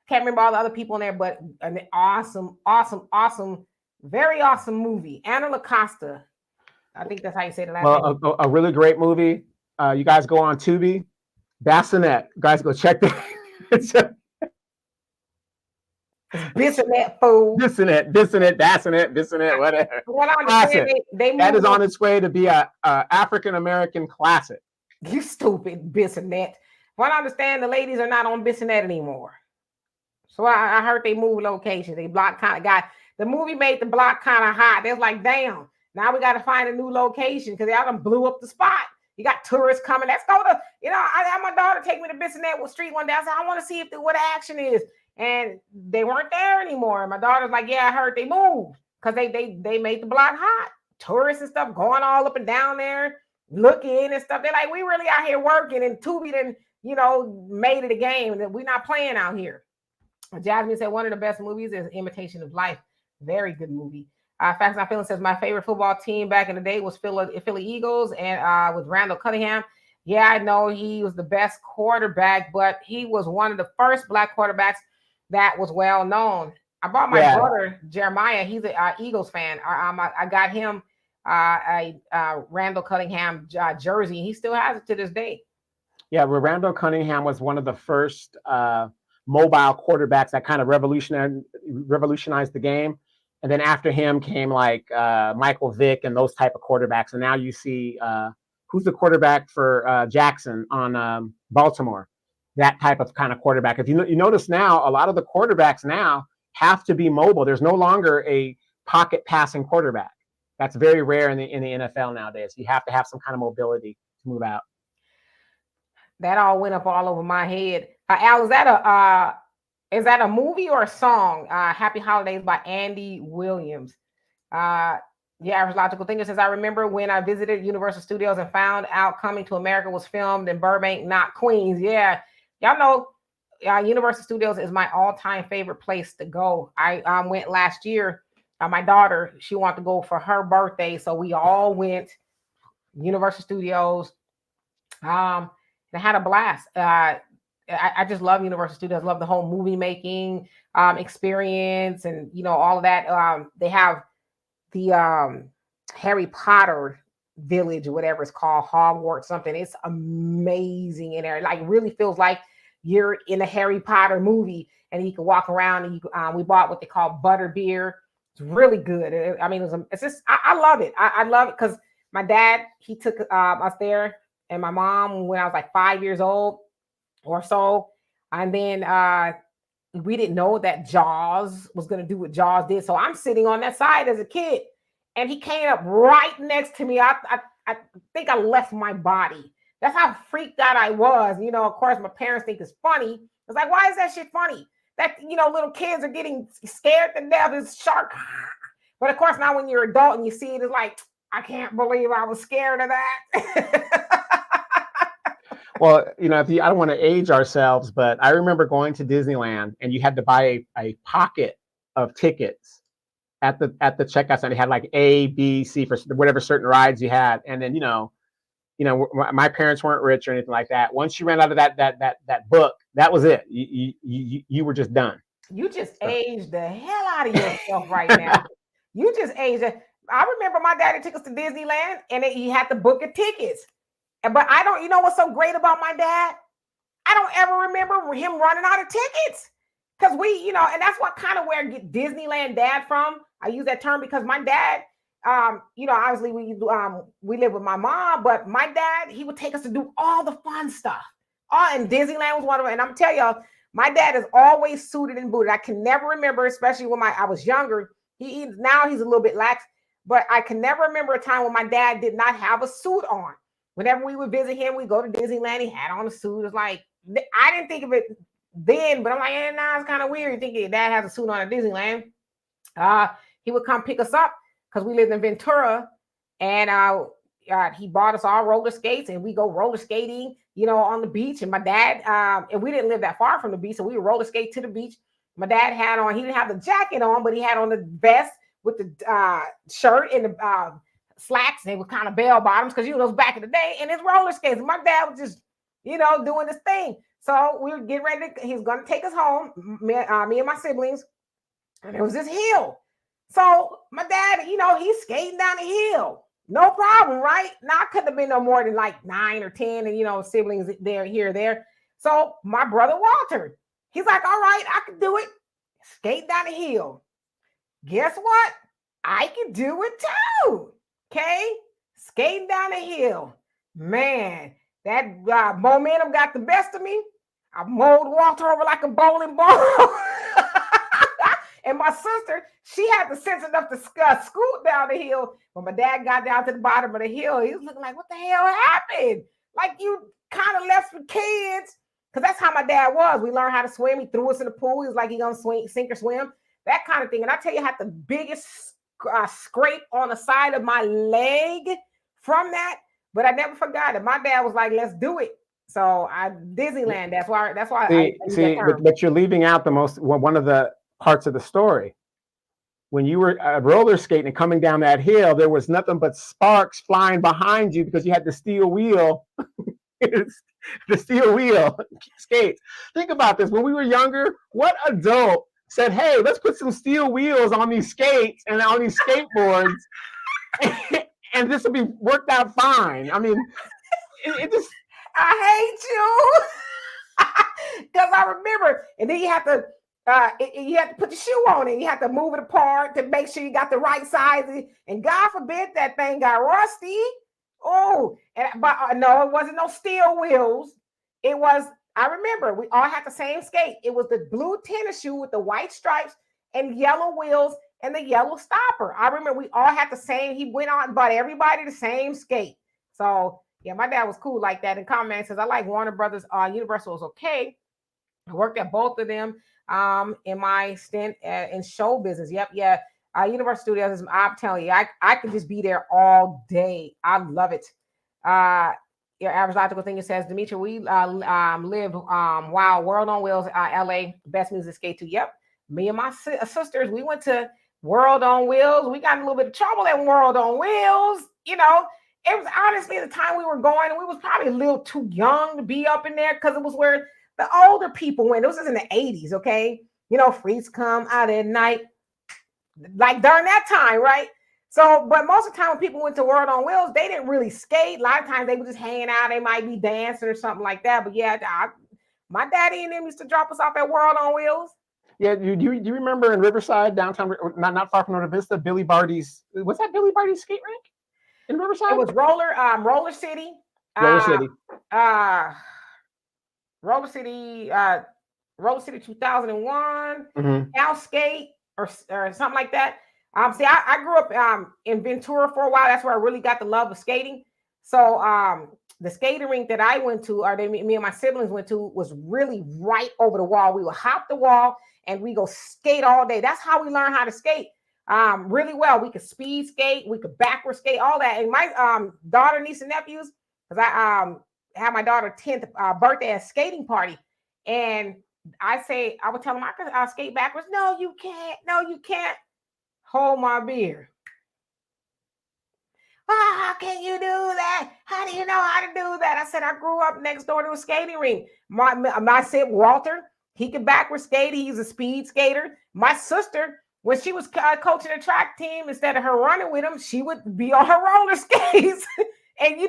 can't remember all the other people in there, but an awesome, very awesome movie. Anna LaCosta. I think that's how you say the last name. A really great movie. You guys go on Tubi, Bassinet. You guys go check that. Bissonette, fool. Bissonette, Bassinet, whatever. That is on its way to be a African American classic. You stupid Bissonette. What I understand, the ladies are not on Bissonette anymore. So I heard they moved locations. They block kind of got the movie made the block kind of hot. They're like, damn, now we got to find a new location because they all done blew up the spot. You got tourists coming. Let's go to, I had my daughter take me to Bissonette Street one day. I said, I want to see what the action is. And they weren't there anymore. And my daughter's like, yeah, I heard they moved because they made the block hot. Tourists and stuff going all up and down there, looking and stuff. They're like, we really out here working, and Tubi done, made it a game that we're not playing out here. Jasmine said one of the best movies is Imitation of Life. Very good movie. Facts Not Feeling says my favorite football team back in the day was Philly Eagles and with Randall Cunningham. Yeah, I know he was the best quarterback, but he was one of the first Black quarterbacks that was well known. I bought my brother Jeremiah. He's an Eagles fan. I got him a Randall Cunningham jersey. He still has it to this day. Yeah, well, Randall Cunningham was one of the first mobile quarterbacks that kind of revolutionized the game. And then after him came like Michael Vick and those type of quarterbacks. And now you see who's the quarterback for Jackson on Baltimore. That type of kind of quarterback. If you notice now, a lot of the quarterbacks now have to be mobile. There's no longer a pocket passing quarterback. That's very rare in the NFL nowadays. You have to have some kind of mobility to move out. That all went up all over my head. Al, is that a movie or a song? Happy Holidays by Andy Williams. The Average Logical Thinker says, I remember when I visited Universal Studios and found out Coming to America was filmed in Burbank, not Queens. Yeah. Y'all know Universal Studios is my all-time favorite place to go. I went last year. My daughter, she wanted to go for her birthday, so we all went Universal Studios. And I had a blast. I just love Universal Studios. Love the whole movie making experience and all of that. They have the Harry Potter village or whatever it's called, Hogwarts something. It's amazing in there. Like really feels like you're in a Harry Potter movie, and you can walk around. And we bought what they call butter beer. It's really good. I mean, it's just I love it. I love it because my dad, he took us there, and my mom when I was like 5 years old or so, and then we didn't know that Jaws was going to do what Jaws did. So I'm sitting on that side as a kid, and he came up right next to me. I think I left my body. That's how freaked out I was. You know, of course, my parents think it's funny. It's like, why is that shit funny? That, you know, little kids are getting scared to death. It's shark. But of course, now when you're an adult and you see it, it's like, I can't believe I was scared of that. Well, you know, I don't want to age ourselves, but I remember going to Disneyland and you had to buy a pocket of tickets at the checkout sign. They had like A, B, C for whatever certain rides you had. And then, you know, my parents weren't rich or anything like that. Once you ran out of that book, that was it. You were just done. You just aged the hell out of yourself right now. You just aged. I remember my daddy took us to Disneyland, and he had to book a tickets. But I don't, you know what's so great about my dad? I don't ever remember him running out of tickets. Because we, you know, and that's what kind of where I get Disneyland dad from. I use that term because my dad, you know, obviously we live with my mom, but my dad, he would take us to do all the fun stuff. And Disneyland was one of them. And I'm telling y'all, my dad is always suited and booted. I can never remember, especially when I was younger. Now he's a little bit lax, but I can never remember a time when my dad did not have a suit on. Whenever we would visit him, we go to Disneyland. He had on a suit. It's like, I didn't think of it then, but I'm like, nah, it's kind of weird. You think your dad has a suit on at Disneyland. He would come pick us up because we lived in Ventura, and he bought us all roller skates, and we go roller skating, you know, on the beach. And my dad, and we didn't live that far from the beach, so we would roller skate to the beach. My dad had on, he didn't have the jacket on, but he had on the vest with the shirt and the slacks. They were kind of bell bottoms because, you know, those back in the day, and his roller skates. My dad was just, you know, doing this thing. So we were getting ready he was going to take us home, me and my siblings, and there was this hill. So my dad, you know, he's skating down the hill. No problem, right? Now, I couldn't have been no more than like 9 or 10, and, you know, siblings there, here, there. So my brother Walter, he's like, all right, I can do it. Skate down the hill. Guess what? I can do it too. Okay? Skating down the hill. Man, that momentum got the best of me. I mowed Walter over like a bowling ball. And my sister, she had the sense enough to scoot down the hill. When my dad got down to the bottom of the hill, he was looking like, what the hell happened? Like, you kind of left for kids. Because that's how my dad was. We learned how to swim. He threw us in the pool. He was like, he gonna sink or swim. That kind of thing. And I tell you, I had the biggest scrape on the side of my leg from that. But I never forgot it. My dad was like, let's do it. So Disneyland, that's why but you're leaving out one of the parts of the story. When you were roller skating and coming down that hill, there was nothing but sparks flying behind you because you had the steel wheel. The steel wheel skates. Think about this. When we were younger, what adult said, hey, let's put some steel wheels on these skates and on these skateboards and this will be worked out fine? I mean, it just... I hate you. Because I remember, and then you have to put the shoe on it. You have to move it apart to make sure you got the right size. And God forbid that thing got rusty. Oh, but no, it wasn't no steel wheels. It was, I remember, we all had the same skate. It was the blue tennis shoe with the white stripes and yellow wheels and the yellow stopper. I remember we all had the same. He went out and bought everybody the same skate. So, yeah, my dad was cool like that. And Comment says, I like Warner Brothers. Universal was okay. I worked at both of them in my stint in show business. Yep, yeah. Universal Studios, I'm telling you, I could just be there all day. I love it. Your average logical thing says, Demetri, we live Wow World on Wheels, LA, best music skate to. Yep, me and my sisters, we went to World on Wheels. We got in a little bit of trouble at World on Wheels. You know, it was honestly the time we were going, we was probably a little too young to be up in there because it was where the older people went. This was in the 80s, okay? You know, Freaks Come Out at Night. Like during that time, right? So, but most of the time when people went to World on Wheels, they didn't really skate. A lot of times they were just hanging out. They might be dancing or something like that. But yeah, My daddy and them used to drop us off at World on Wheels. Yeah, do you remember in Riverside, downtown, not far from North Vista, Billy Barty's, was that Billy Barty's skate rink in Riverside? It was Roller City. Roller City. Roller City, Roller City 2001, Cal Skate or something like that. See, I grew up in Ventura for a while. That's where I really got the love of skating. So the skating rink that I went to, or me and my siblings went to, was really right over the wall. We would hop the wall and we go skate all day. That's how we learned how to skate really well. We could speed skate, we could backward skate, all that. And my daughter, niece, and nephews, because I had my daughter's 10th birthday at a skating party, and I would tell them I could skate backwards. No, you can't. No, you can't. Hold my beer. Oh, how can you do that? How do you know how to do that? I said, I grew up next door to a skating rink. My son, Walter, he could backward skate. He's a speed skater. My sister, when she was coaching the track team, instead of her running with him, she would be on her roller skates and,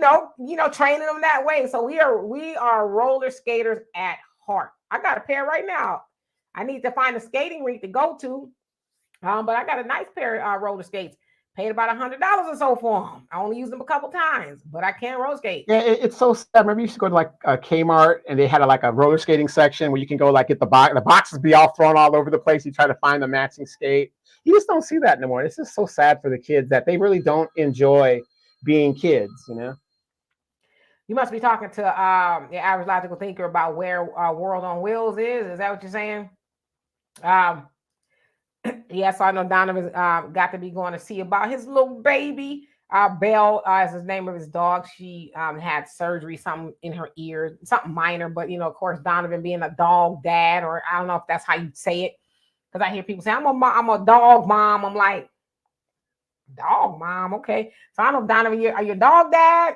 training them that way. So we are roller skaters at heart. I got a pair right now. I need to find a skating rink to go to. But I got a nice pair of roller skates. Paid about $100 or so for them. I only used them a couple times, but I can't roller skate. Yeah, it's so sad. Remember, you used to go to like a Kmart, and they had a roller skating section where you can go get the box. The boxes be all thrown all over the place. You try to find the matching skate. You just don't see that anymore. It's just so sad for the kids that they really don't enjoy being kids. You must be talking to the average logical thinker about where World on Wheels is. Is that what you're saying? Yes, I know Donovan got to be going to see about his little baby. Belle is the name of his dog. She had surgery, something in her ear, something minor. But, of course, Donovan being a dog dad, or I don't know if that's how you say it. Because I hear people say, I'm a dog mom. I'm like, dog mom? Okay. So I don't know, Donovan, are you a dog dad?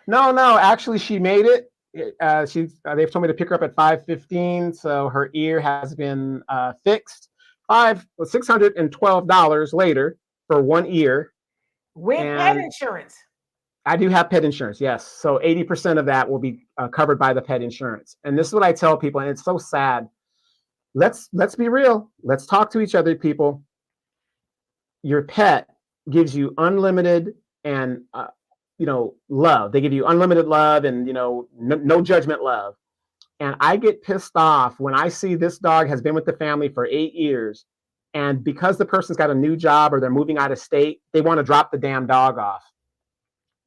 No. Actually, she made it. They've told me to pick her up at 5:15. So her ear has been fixed. $612 later for one ear. With pet insurance. I do have pet insurance, yes. So 80% of that will be covered by the pet insurance. And this is what I tell people, and it's so sad. Let's be real. Let's talk to each other, people. Your pet gives you unlimited and love. They give you unlimited love and no judgment love. And I get pissed off when I see this dog has been with the family for 8 years, and because the person's got a new job or they're moving out of state, they want to drop the damn dog off.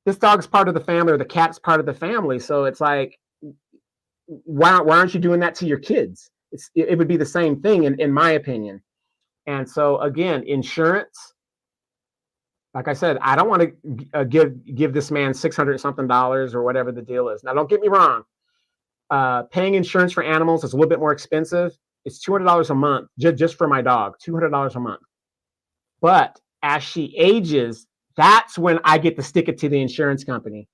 This dog's part of the family, or the cat's part of the family. So it's like, why aren't you doing that to your kids? It would be the same thing in my opinion. And so again, insurance, like I said, I don't want to give this man $600 something or whatever the deal is. Now, don't get me wrong. Paying insurance for animals is a little bit more expensive. It's $200 a month just for my dog, $200 a month. But as she ages, that's when I get to stick it to the insurance company.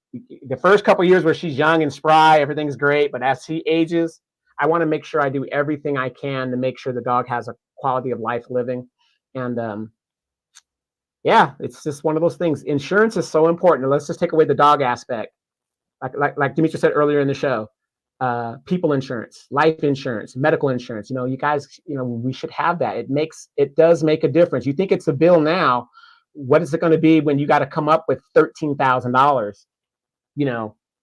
The first couple of years where she's young and spry, everything's great. But as she ages, I want to make sure I do everything I can to make sure the dog has a quality of life living. And yeah, it's just one of those things. Insurance is so important. Let's just take away the dog aspect. Like Demetra said earlier in the show. People insurance, life insurance, medical insurance. You guys, we should have that. It does make a difference. You think it's a bill now. What is it going to be when you got to come up with $13,000,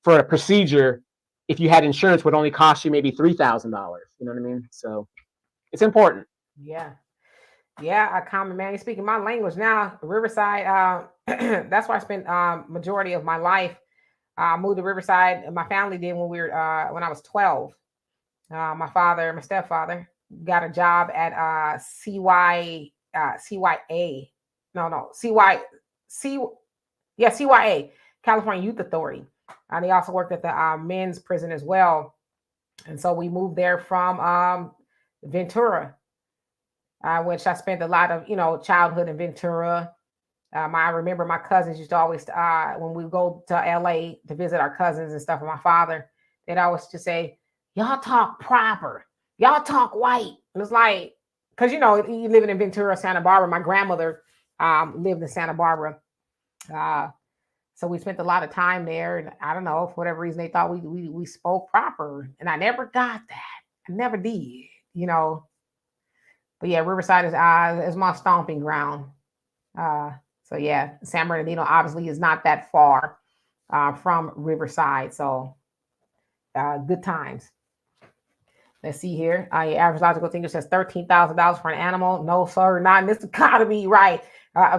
for a procedure? If you had insurance, would only cost you maybe $3,000. You know what I mean? So it's important. Yeah. A common man. You're speaking my language now. Riverside. That's where I spent majority of my life. I moved to Riverside. My family did when when I was 12. My stepfather got a job at CYA, California Youth Authority. And he also worked at the men's prison as well. And so we moved there from Ventura, which I spent a lot of, childhood in Ventura. I remember my cousins used to always, when we go to LA to visit our cousins and stuff with my father, they'd always just say, y'all talk proper. Y'all talk white. And it's like, because, you living in Ventura, Santa Barbara, my grandmother lived in Santa Barbara. So we spent a lot of time there, and I don't know, for whatever reason they thought we spoke proper, and I never got that. I never did, you know. But yeah, Riverside is my stomping ground. Uh, so yeah, San Bernardino obviously is not that far from Riverside, so good times. Let's see here. Your average logical thinker says $13,000 for an animal. No, sir, not in this economy, right?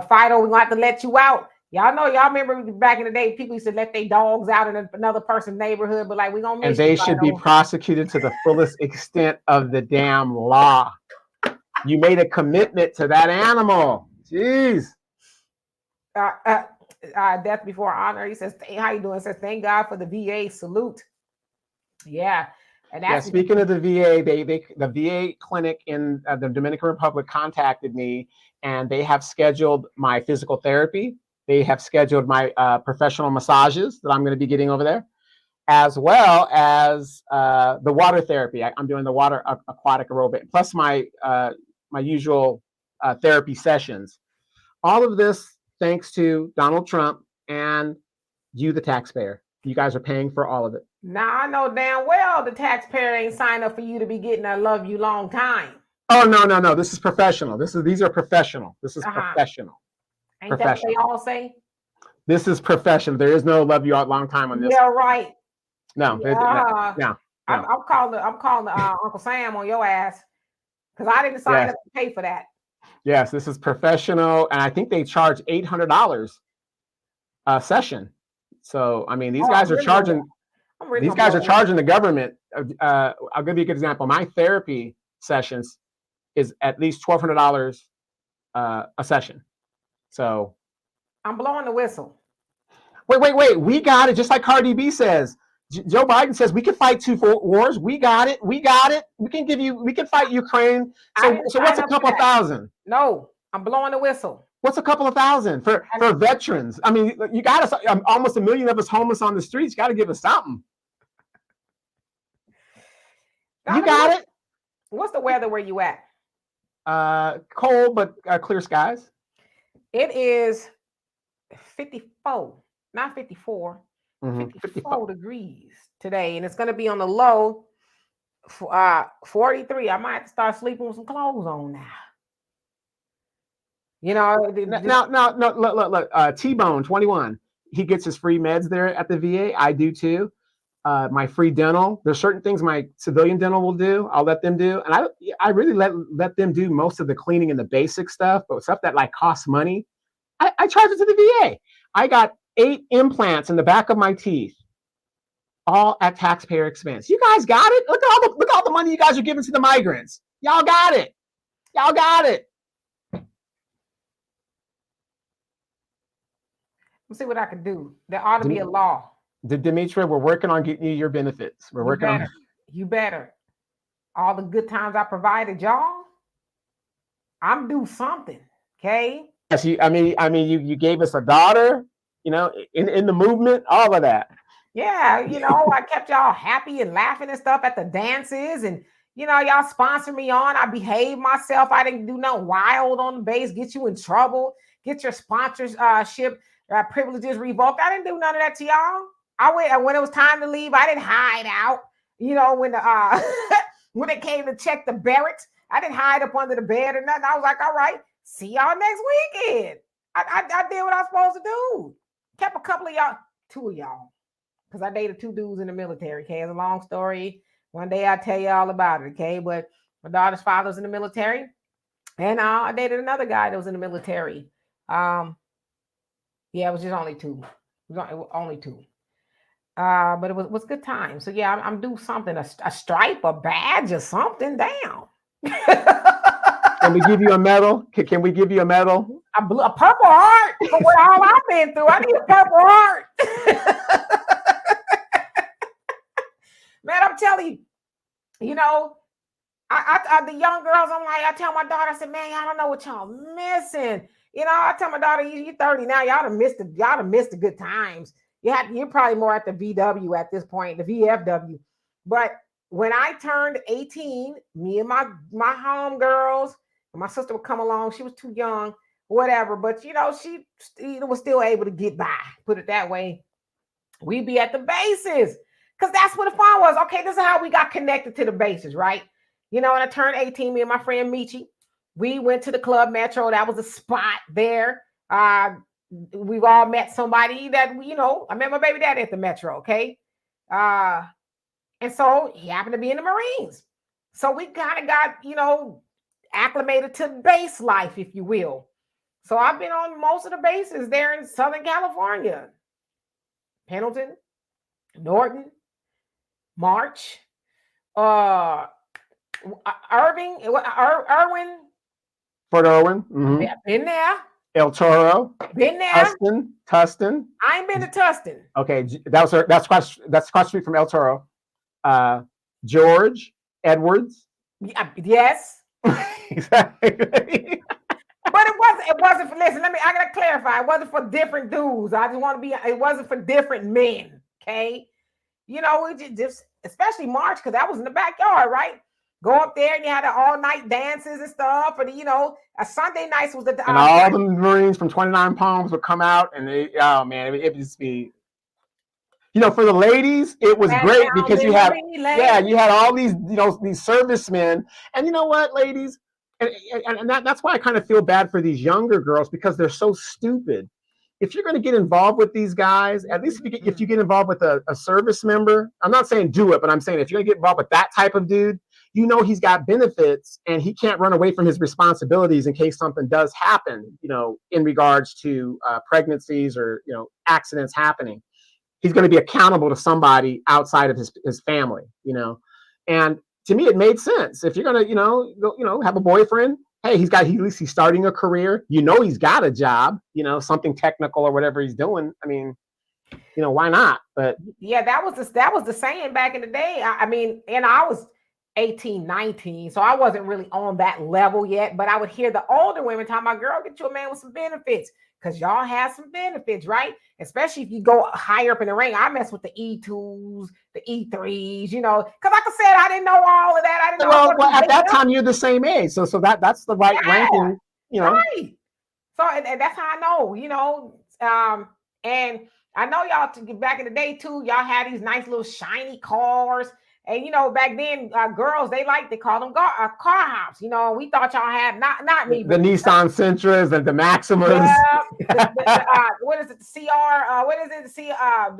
Fido, we're going to have to let you out. Y'all know, y'all remember back in the day, people used to let their dogs out in another person's neighborhood, but like, we're going to miss And they you, should be Fido. prosecuted to the fullest extent of the damn law. You made a commitment to that animal. Jeez. Death before honor. He says, hey, how you doing? He says, thank God for the VA salute. Yeah. And Yeah, that's speaking of the VA, the VA clinic in the Dominican Republic contacted me, and they have scheduled my physical therapy. They have scheduled my professional massages that I'm going to be getting over there, as well as the water therapy. I'm doing the water aquatic aerobic, plus my usual therapy sessions. All of this thanks to Donald Trump and you, the taxpayer. You guys are paying for all of it. now I know damn well the taxpayer ain't signed up for you to be getting a love you long time. Oh no! This is professional. These are professional. This is professional. Ain't that what they all say? This is professional. There is no love you out long time on this. Yeah, right. No, no. I'm calling Uncle Sam on your ass because I didn't sign up to pay for that. Yes, this is professional, and I think they charge $800 a session. So I mean, these guys are charging. These guys are charging the government. I'll give you a good example. My therapy sessions is at least $1,200 a session. So I'm blowing the whistle. Wait. We got it. Just like Cardi B says. Joe Biden says we can fight 2 wars. We got it. We can fight Ukraine. So what's a couple thousand? No, I'm blowing the whistle. What's a couple of thousand for veterans? I mean, you got us almost 1 million of us homeless on the streets. You got to give us something. You got it. What's the weather where you at? Cold, but clear skies. It is 54, not 54. 54 degrees today, and it's going to be on the low 43. I might have to start sleeping with some clothes on now. You know, look, T-Bone 21. He gets his free meds there at the VA. I do too. My free dental. There's certain things my civilian dental will do. I'll let them do, and I really let them do most of the cleaning and the basic stuff. But stuff that like costs money, I charge it to the VA. I got 8 implants in the back of my teeth, all at taxpayer expense. You guys got it. Look at all the money you guys are giving to the migrants. Y'all got it. Let's see what I can do. There ought to be a law. Demetria, we're working on getting you your benefits. We're working on it. You better. All the good times I provided y'all, I'm due something. Okay. Yes, you gave us a daughter. You know, in the movement, all of that. Yeah, you know, I kept y'all happy and laughing and stuff at the dances, and you know, y'all sponsored me on. I behaved myself. I didn't do no wild on the base, get you in trouble, get your sponsorship privileges revoked. I didn't do none of that to y'all. When it was time to leave, I didn't hide out. You know, when when it came to check the Barretts, I didn't hide up under the bed or nothing. I was like, all right, see y'all next weekend. I did what I was supposed to do. Kept a couple of y'all, 2 of y'all, because I dated 2 dudes in the military. Okay, it's a long story. One day I'll tell you all about it. Okay, but my daughter's father's in the military, and I dated another guy that was in the military. Yeah, it was just only 2. It was only 2. But it was good time. So yeah, I'm due something, a stripe, a badge, or something. Damn. Can we give you a medal? Can we give you a medal? A Purple Heart for what all I've been through. I need a Purple Heart. Man, I'm telling you, know, I the young girls, I'm like, I tell my daughter, I said, man, y'all don't know what y'all missing. You know, I tell my daughter, you're 30 now, y'all done missed the good times. You're probably more at the VW at this point, the VFW. But when I turned 18, me and my homegirls, my sister would come along. She was too young. whatever. But you know, she was still able to get by. Put it that way. We be at the bases because that's what the fun was. Okay, this is how we got connected to the bases, right? You know, when I turned 18, me and my friend Michi, we went to the Club Metro. That was a spot there. We've all met somebody that we, you know, I met my baby daddy at the Metro, okay? And so he happened to be in the Marines. So we kind of got, you know, acclimated to base life, if you will. So I've been on most of the bases there in Southern California. Pendleton, Norton, March, Irving, Irwin. Fort Irwin. Mm-hmm. Yeah, been there. El Toro. Been there. Tustin. I ain't been to Tustin. Okay, that's across the street from El Toro. George Edwards. Yes. Exactly. But it wasn't for, listen, I gotta clarify. It wasn't for different dudes. I just want to be, it wasn't for different men. Okay. You know, we just especially March, because that was in the backyard, right? Go up there and you had the all-night dances and stuff. And you know, a Sunday nights was the and all the Marines from 29 Palms would come out and it would just be, you know, for the ladies, it was great because you had all these, you know, these servicemen. And you know what, ladies? And that's why I kind of feel bad for these younger girls, because they're so stupid. If you're going to get involved with these guys, at least if you get involved with a service member, I'm not saying do it, but I'm saying if you're going to get involved with that type of dude, you know he's got benefits and he can't run away from his responsibilities in case something does happen, you know, in regards to pregnancies or, you know, accidents happening. He's going to be accountable to somebody outside of his family, you know. And to me, it made sense. If you're going to, you know, have a boyfriend, hey, at least he's starting a career. You know, he's got a job, you know, something technical or whatever he's doing. I mean, you know, why not? But yeah, that was the saying back in the day. I mean, and I was 18, 19, so I wasn't really on that level yet. But I would hear the older women talking about, girl, get you a man with some benefits, because y'all have some benefits, right? Especially if you go higher up in the rank. I mess with the E2s, the E3s, you know, because like I said, I didn't know all of that. I didn't know. Well, at that time, you're the same age. So that's the right ranking, you know. Right. So and that's how I know, you know. And I know y'all back in the day too, y'all had these nice little shiny cars. And you know, back then, girls they call them car hops. You know, we thought y'all had not me, the Nissan Sentras and the Maximas. Yeah, what is it? The CR? What is it?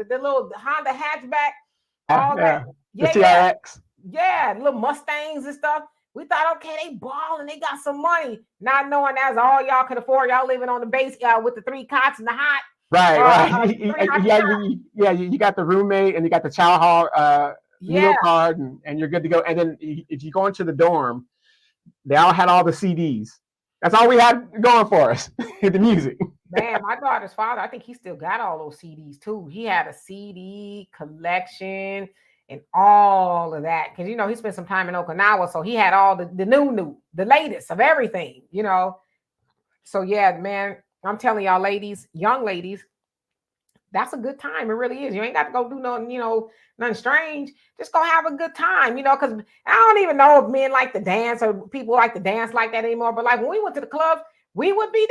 The little Honda hatchback. All that. Yeah, the TRX. Yeah, little Mustangs and stuff. We thought, okay, they balling, they got some money, not knowing that's all y'all could afford. Y'all living on the base with the 3 cots and the hot. Right. You got the roommate and you got the chow hall. Meal card and you're good to go. And then if you go into the dorm, they all had all the CDs. That's all we had going for us, the music. Man, my daughter's father, I think he still got all those CDs too. He had a CD collection and all of that. Because, you know, he spent some time in Okinawa, so he had all the the latest of everything, you know. So, yeah, man, I'm telling y'all ladies, young ladies, that's a good time. It really is. You ain't got to go do nothing, you know, nothing strange. Just go have a good time, you know, because I don't even know if men like to dance or people like to dance like that anymore. But like when we went to the clubs, we would be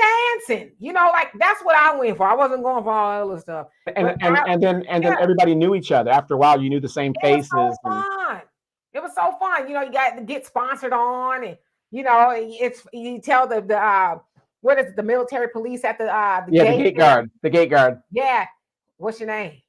dancing, you know, like that's what I went for. I wasn't going for all that other stuff. And then everybody knew each other. After a while, you knew the same faces. It was so fun. You know, you got to get sponsored on, and you know, you tell the what is it, the military police at the gate guard. The gate guard. Yeah. What's your name?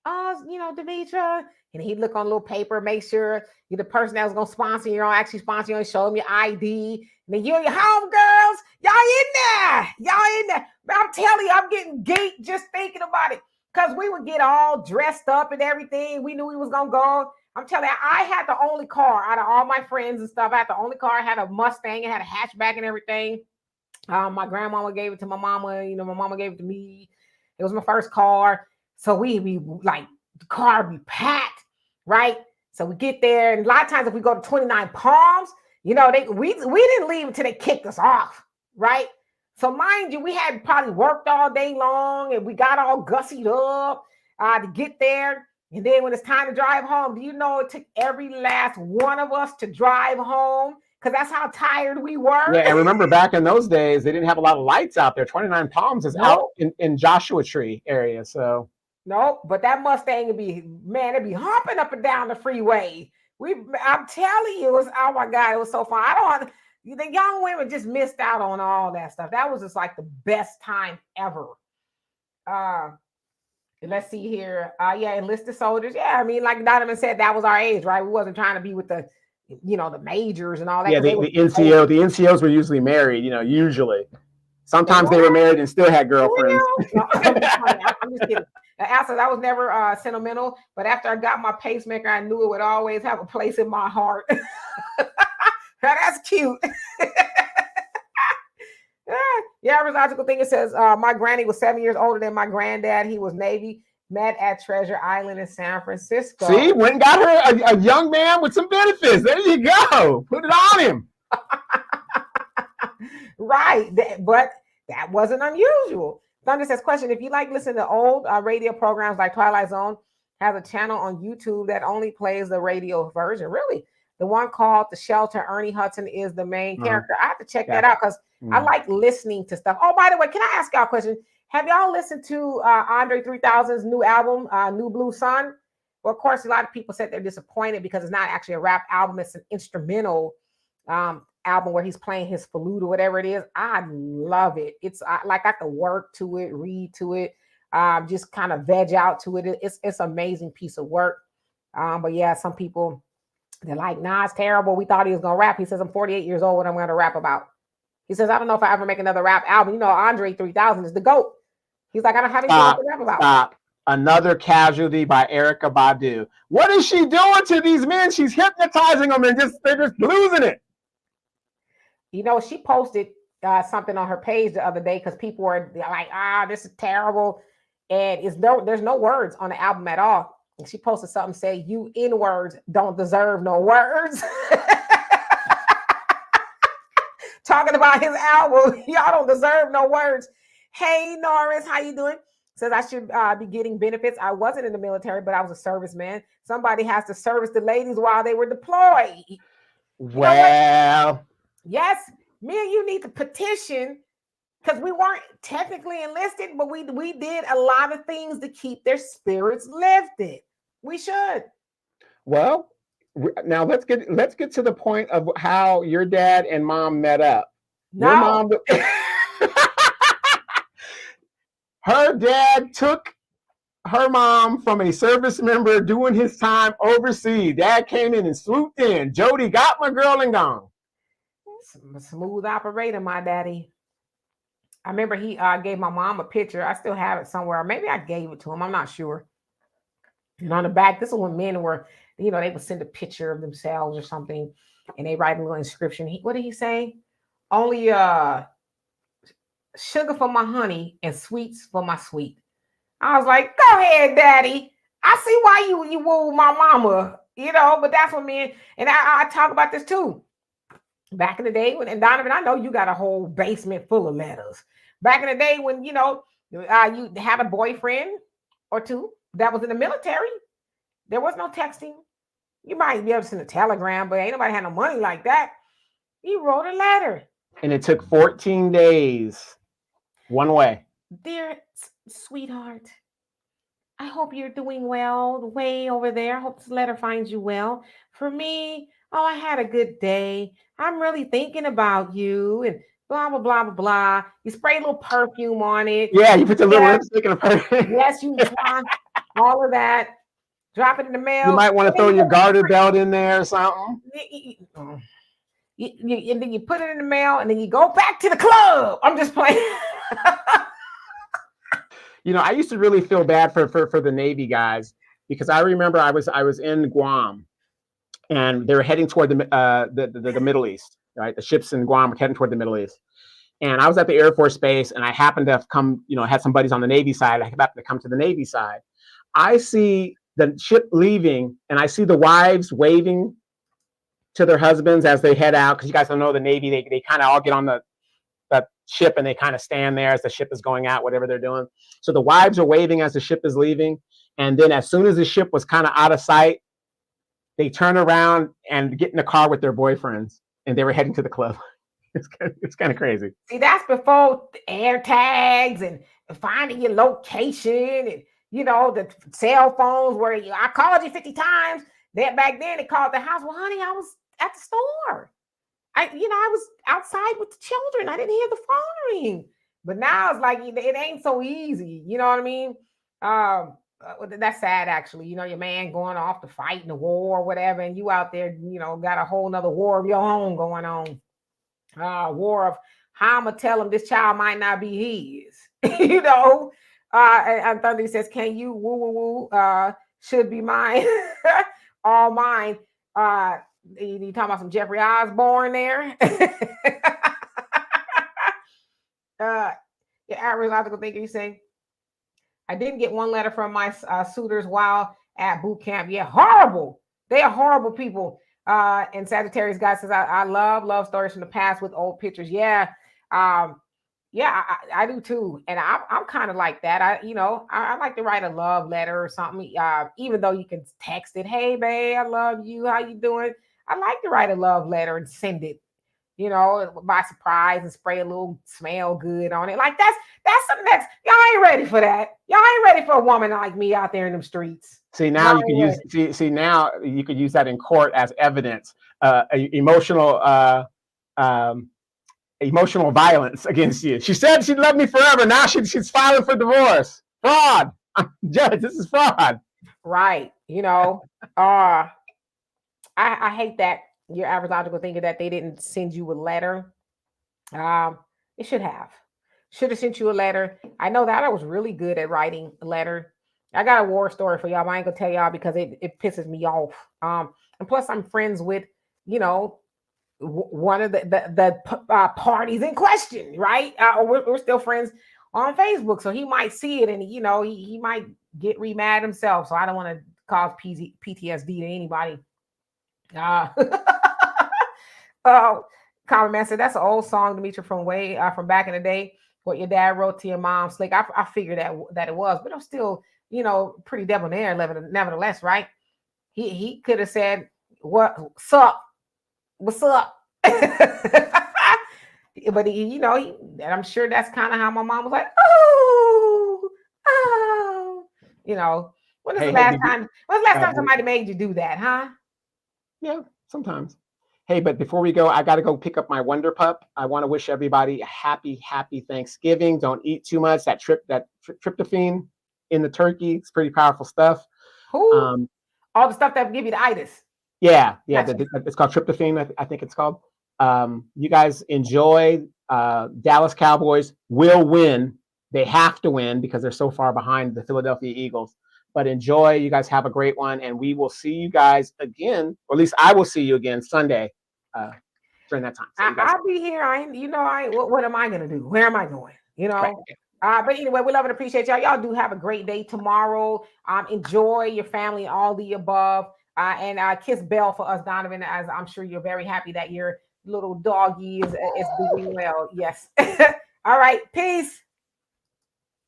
Oh, you know, Demetra. And he'd look on a little paper, make sure you're the person that was going to sponsor you, don't actually sponsor you, and show him your ID. And then you and your homegirls, y'all in there. But I'm telling you, I'm getting geeked just thinking about it. Because we would get all dressed up and everything. We knew we was going to go. I'm telling you, I had the only car out of all my friends and stuff. I had the only car. I had a Mustang. It had a hatchback and everything. My grandmama gave it to my mama. You know, my mama gave it to me. It was my first car. So we be like, the car be packed, right? So we get there. And a lot of times if we go to 29 Palms, you know, we didn't leave until they kicked us off, right? So mind you, we had probably worked all day long and we got all gussied up to get there. And then when it's time to drive home, do you know it took every last one of us to drive home? because that's how tired we were. Yeah, and remember back in those days, they didn't have a lot of lights out there. 29 Palms is out in Joshua Tree area, so. Nope, but that Mustang would be, man, it'd be humping up and down the freeway. I'm telling you, oh my God, it was so fun. The young women just missed out on all that stuff. That was just like the best time ever. Let's see here. Yeah, enlisted soldiers. Yeah, I mean, like Donovan said, that was our age, right? We wasn't trying to be with the, the majors and all that. Yeah, the NCOs were usually married, usually. Sometimes they were married and still had girlfriends. No, I'm just kidding. Asa, I was never sentimental, but after I got my pacemaker, I knew it would always have a place in my heart. That's cute. Yeah, logical thing. It says my granny was 7 years older than my granddad. He was Navy. Met at Treasure Island in San Francisco. See, went and got her a young man with some benefits. There you go. Put it on him. Right, but that wasn't unusual. Thunder says, question, if you like listening to old radio programs like Twilight Zone, has a channel on YouTube that only plays the radio version. Really? The one called The Shelter, Ernie Hudson is the main character. I have to check that out because I like listening to stuff. Oh, by the way, can I ask y'all a question? Have y'all listened to Andre 3000's new album, New Blue Sun? Well, of course, a lot of people said they're disappointed because it's not actually a rap album. It's an instrumental album where he's playing his flute or whatever it is. I love it. It's like I can work to it, read to it, just kind of veg out to it. It's an amazing piece of work. But yeah, some people, they're like, nah, it's terrible. We thought he was going to rap. He says, I'm 48 years old. What I'm going to rap about? He says, I don't know if I ever make another rap album. Andre 3000 is the GOAT. He's like, I don't have anything to rap about. Stop. Another Casualty by Erykah Badu. What is she doing to these men? She's hypnotizing them and they're just losing it. She posted something on her page the other day because people were like, this is terrible. And there's no words on the album at all. And she posted something saying, you N-words don't deserve no words. Talking about his album, y'all don't deserve no words. Hey, Norris, how you doing? Says I should be getting benefits. I wasn't in the military, but I was a serviceman. Somebody has to service the ladies while they were deployed. Well, yes, me and you need to petition because we weren't technically enlisted, but we did a lot of things to keep their spirits lifted. We should. Well, now let's get to the point of how your dad and mom met up. No. Her dad took her mom from a service member doing his time overseas. Dad came in and swooped in. Jody got my girl and gone. Smooth operator, my daddy. I remember he gave my mom a picture. I still have it somewhere. Maybe I gave it to him. I'm not sure. And on the back, this is when men were, they would send a picture of themselves or something, and they write a little inscription. What did he say? Only sugar for my honey and sweets for my sweet. I was like, go ahead, daddy. I see why you woo my mama, but that's what men, and I talk about this too. Back in the day when, and Donovan, I know you got a whole basement full of letters. Back in the day when, you had a boyfriend or two that was in the military, there was no texting. You might be able to send a telegram, but ain't nobody had no money like that. You wrote a letter. And it took 14 days. One way. Dear sweetheart, I hope you're doing well way over there. I hope this letter finds you well. For me, I had a good day. I'm really thinking about you and blah, blah, blah, blah, blah. You spray a little perfume on it. Yeah, you put the little lipstick in a perfume. Yes, you want all of that. Drop it in the mail. You might want to throw your garter belt in there or something. And then you put it in the mail and then you go back to the club. I'm just playing. I used to really feel bad for the Navy guys because I remember I was in Guam and they were heading toward the Middle East, right? The ships in Guam were heading toward the Middle East. And I was at the Air Force Base and I happened to have come, had some buddies on the Navy side. I happened to come to the Navy side. I see the ship leaving and I see the wives waving to their husbands as they head out. Because you guys don't know the Navy, they kind of all get on the ship and they kind of stand there as the ship is going out, whatever they're doing. So the wives are waving as the ship is leaving. And then as soon as the ship was kind of out of sight, they turn around and get in the car with their boyfriends. and they were heading to the club. It's kind of crazy. See, that's before air tags and finding your location and the cell phones where I called you 50 times. That back then they called the house. Well, honey, I was at the store. I was outside with the children. I didn't hear the phone ring. But now it's like it ain't so easy. You know what I mean? That's sad, actually. Your man going off to fight in the war or whatever, and you out there, got a whole nother war of your own going on. War of how I'm gonna tell him this child might not be his. And Thunder says, "Can you woo woo woo? Should be mine, all mine." You talking about some Jeffrey Osborne there? Your average logical thinker, you say, I didn't get one letter from my suitors while at boot camp. Yeah, horrible. They are horrible people. And Sagittarius guy says, I love stories from the past with old pictures. Yeah. I do too. And I'm kind of like that. I like to write a love letter or something. Even though you can text it, hey babe, I love you. How you doing? I like to write a love letter and send it, by surprise and spray a little smell good on it. Like that's something y'all ain't ready for that. Y'all ain't ready for a woman like me out there in them streets. See, now you can use now you could use that in court as evidence. Emotional violence against you. She said she loved me forever. Now she's filing for divorce. Fraud. Judge, this is fraud. Right. I hate that your average logical thinker that they didn't send you a letter. It should have sent you a letter. I know that I was really good at writing a letter. I got a war story for y'all, but I ain't gonna tell y'all because it pisses me off. And plus I'm friends with, one of the parties in question, right? We're still friends on Facebook, so he might see it and he might get mad himself. So I don't want to cause PTSD to anybody. Common Man said that's an old song, Demetra, from back in the day. What your dad wrote to your mom, Slick. I figured that it was, but I'm still, pretty debonair, nevertheless, right? He could have said, "What's up? What's up?" But and I'm sure that's kind of how my mom was like, "Oh. When was the last time somebody made you do that, huh?" Yeah, sometimes. Hey, but before we go, I got to go pick up my Wonder Pup. I want to wish everybody a happy Thanksgiving. Don't eat too much. That tryptophan in the turkey, it's pretty powerful stuff. All the stuff that give you the itis. Yeah. Gotcha. It's called tryptophan, I think it's called. You guys enjoy. Dallas Cowboys will win. They have to win because they're so far behind the Philadelphia Eagles. But enjoy. You guys have a great one, and we will see you guys again, or at least I will see you again Sunday during that time. So I'll be here. What am I gonna do? Where am I going? Right. But anyway, we love and appreciate y'all. Y'all do have a great day tomorrow. Enjoy your family, all the above, and kiss Bell for us, Donovan, as I'm sure you're very happy that your little doggy is doing well. Yes. All right. Peace.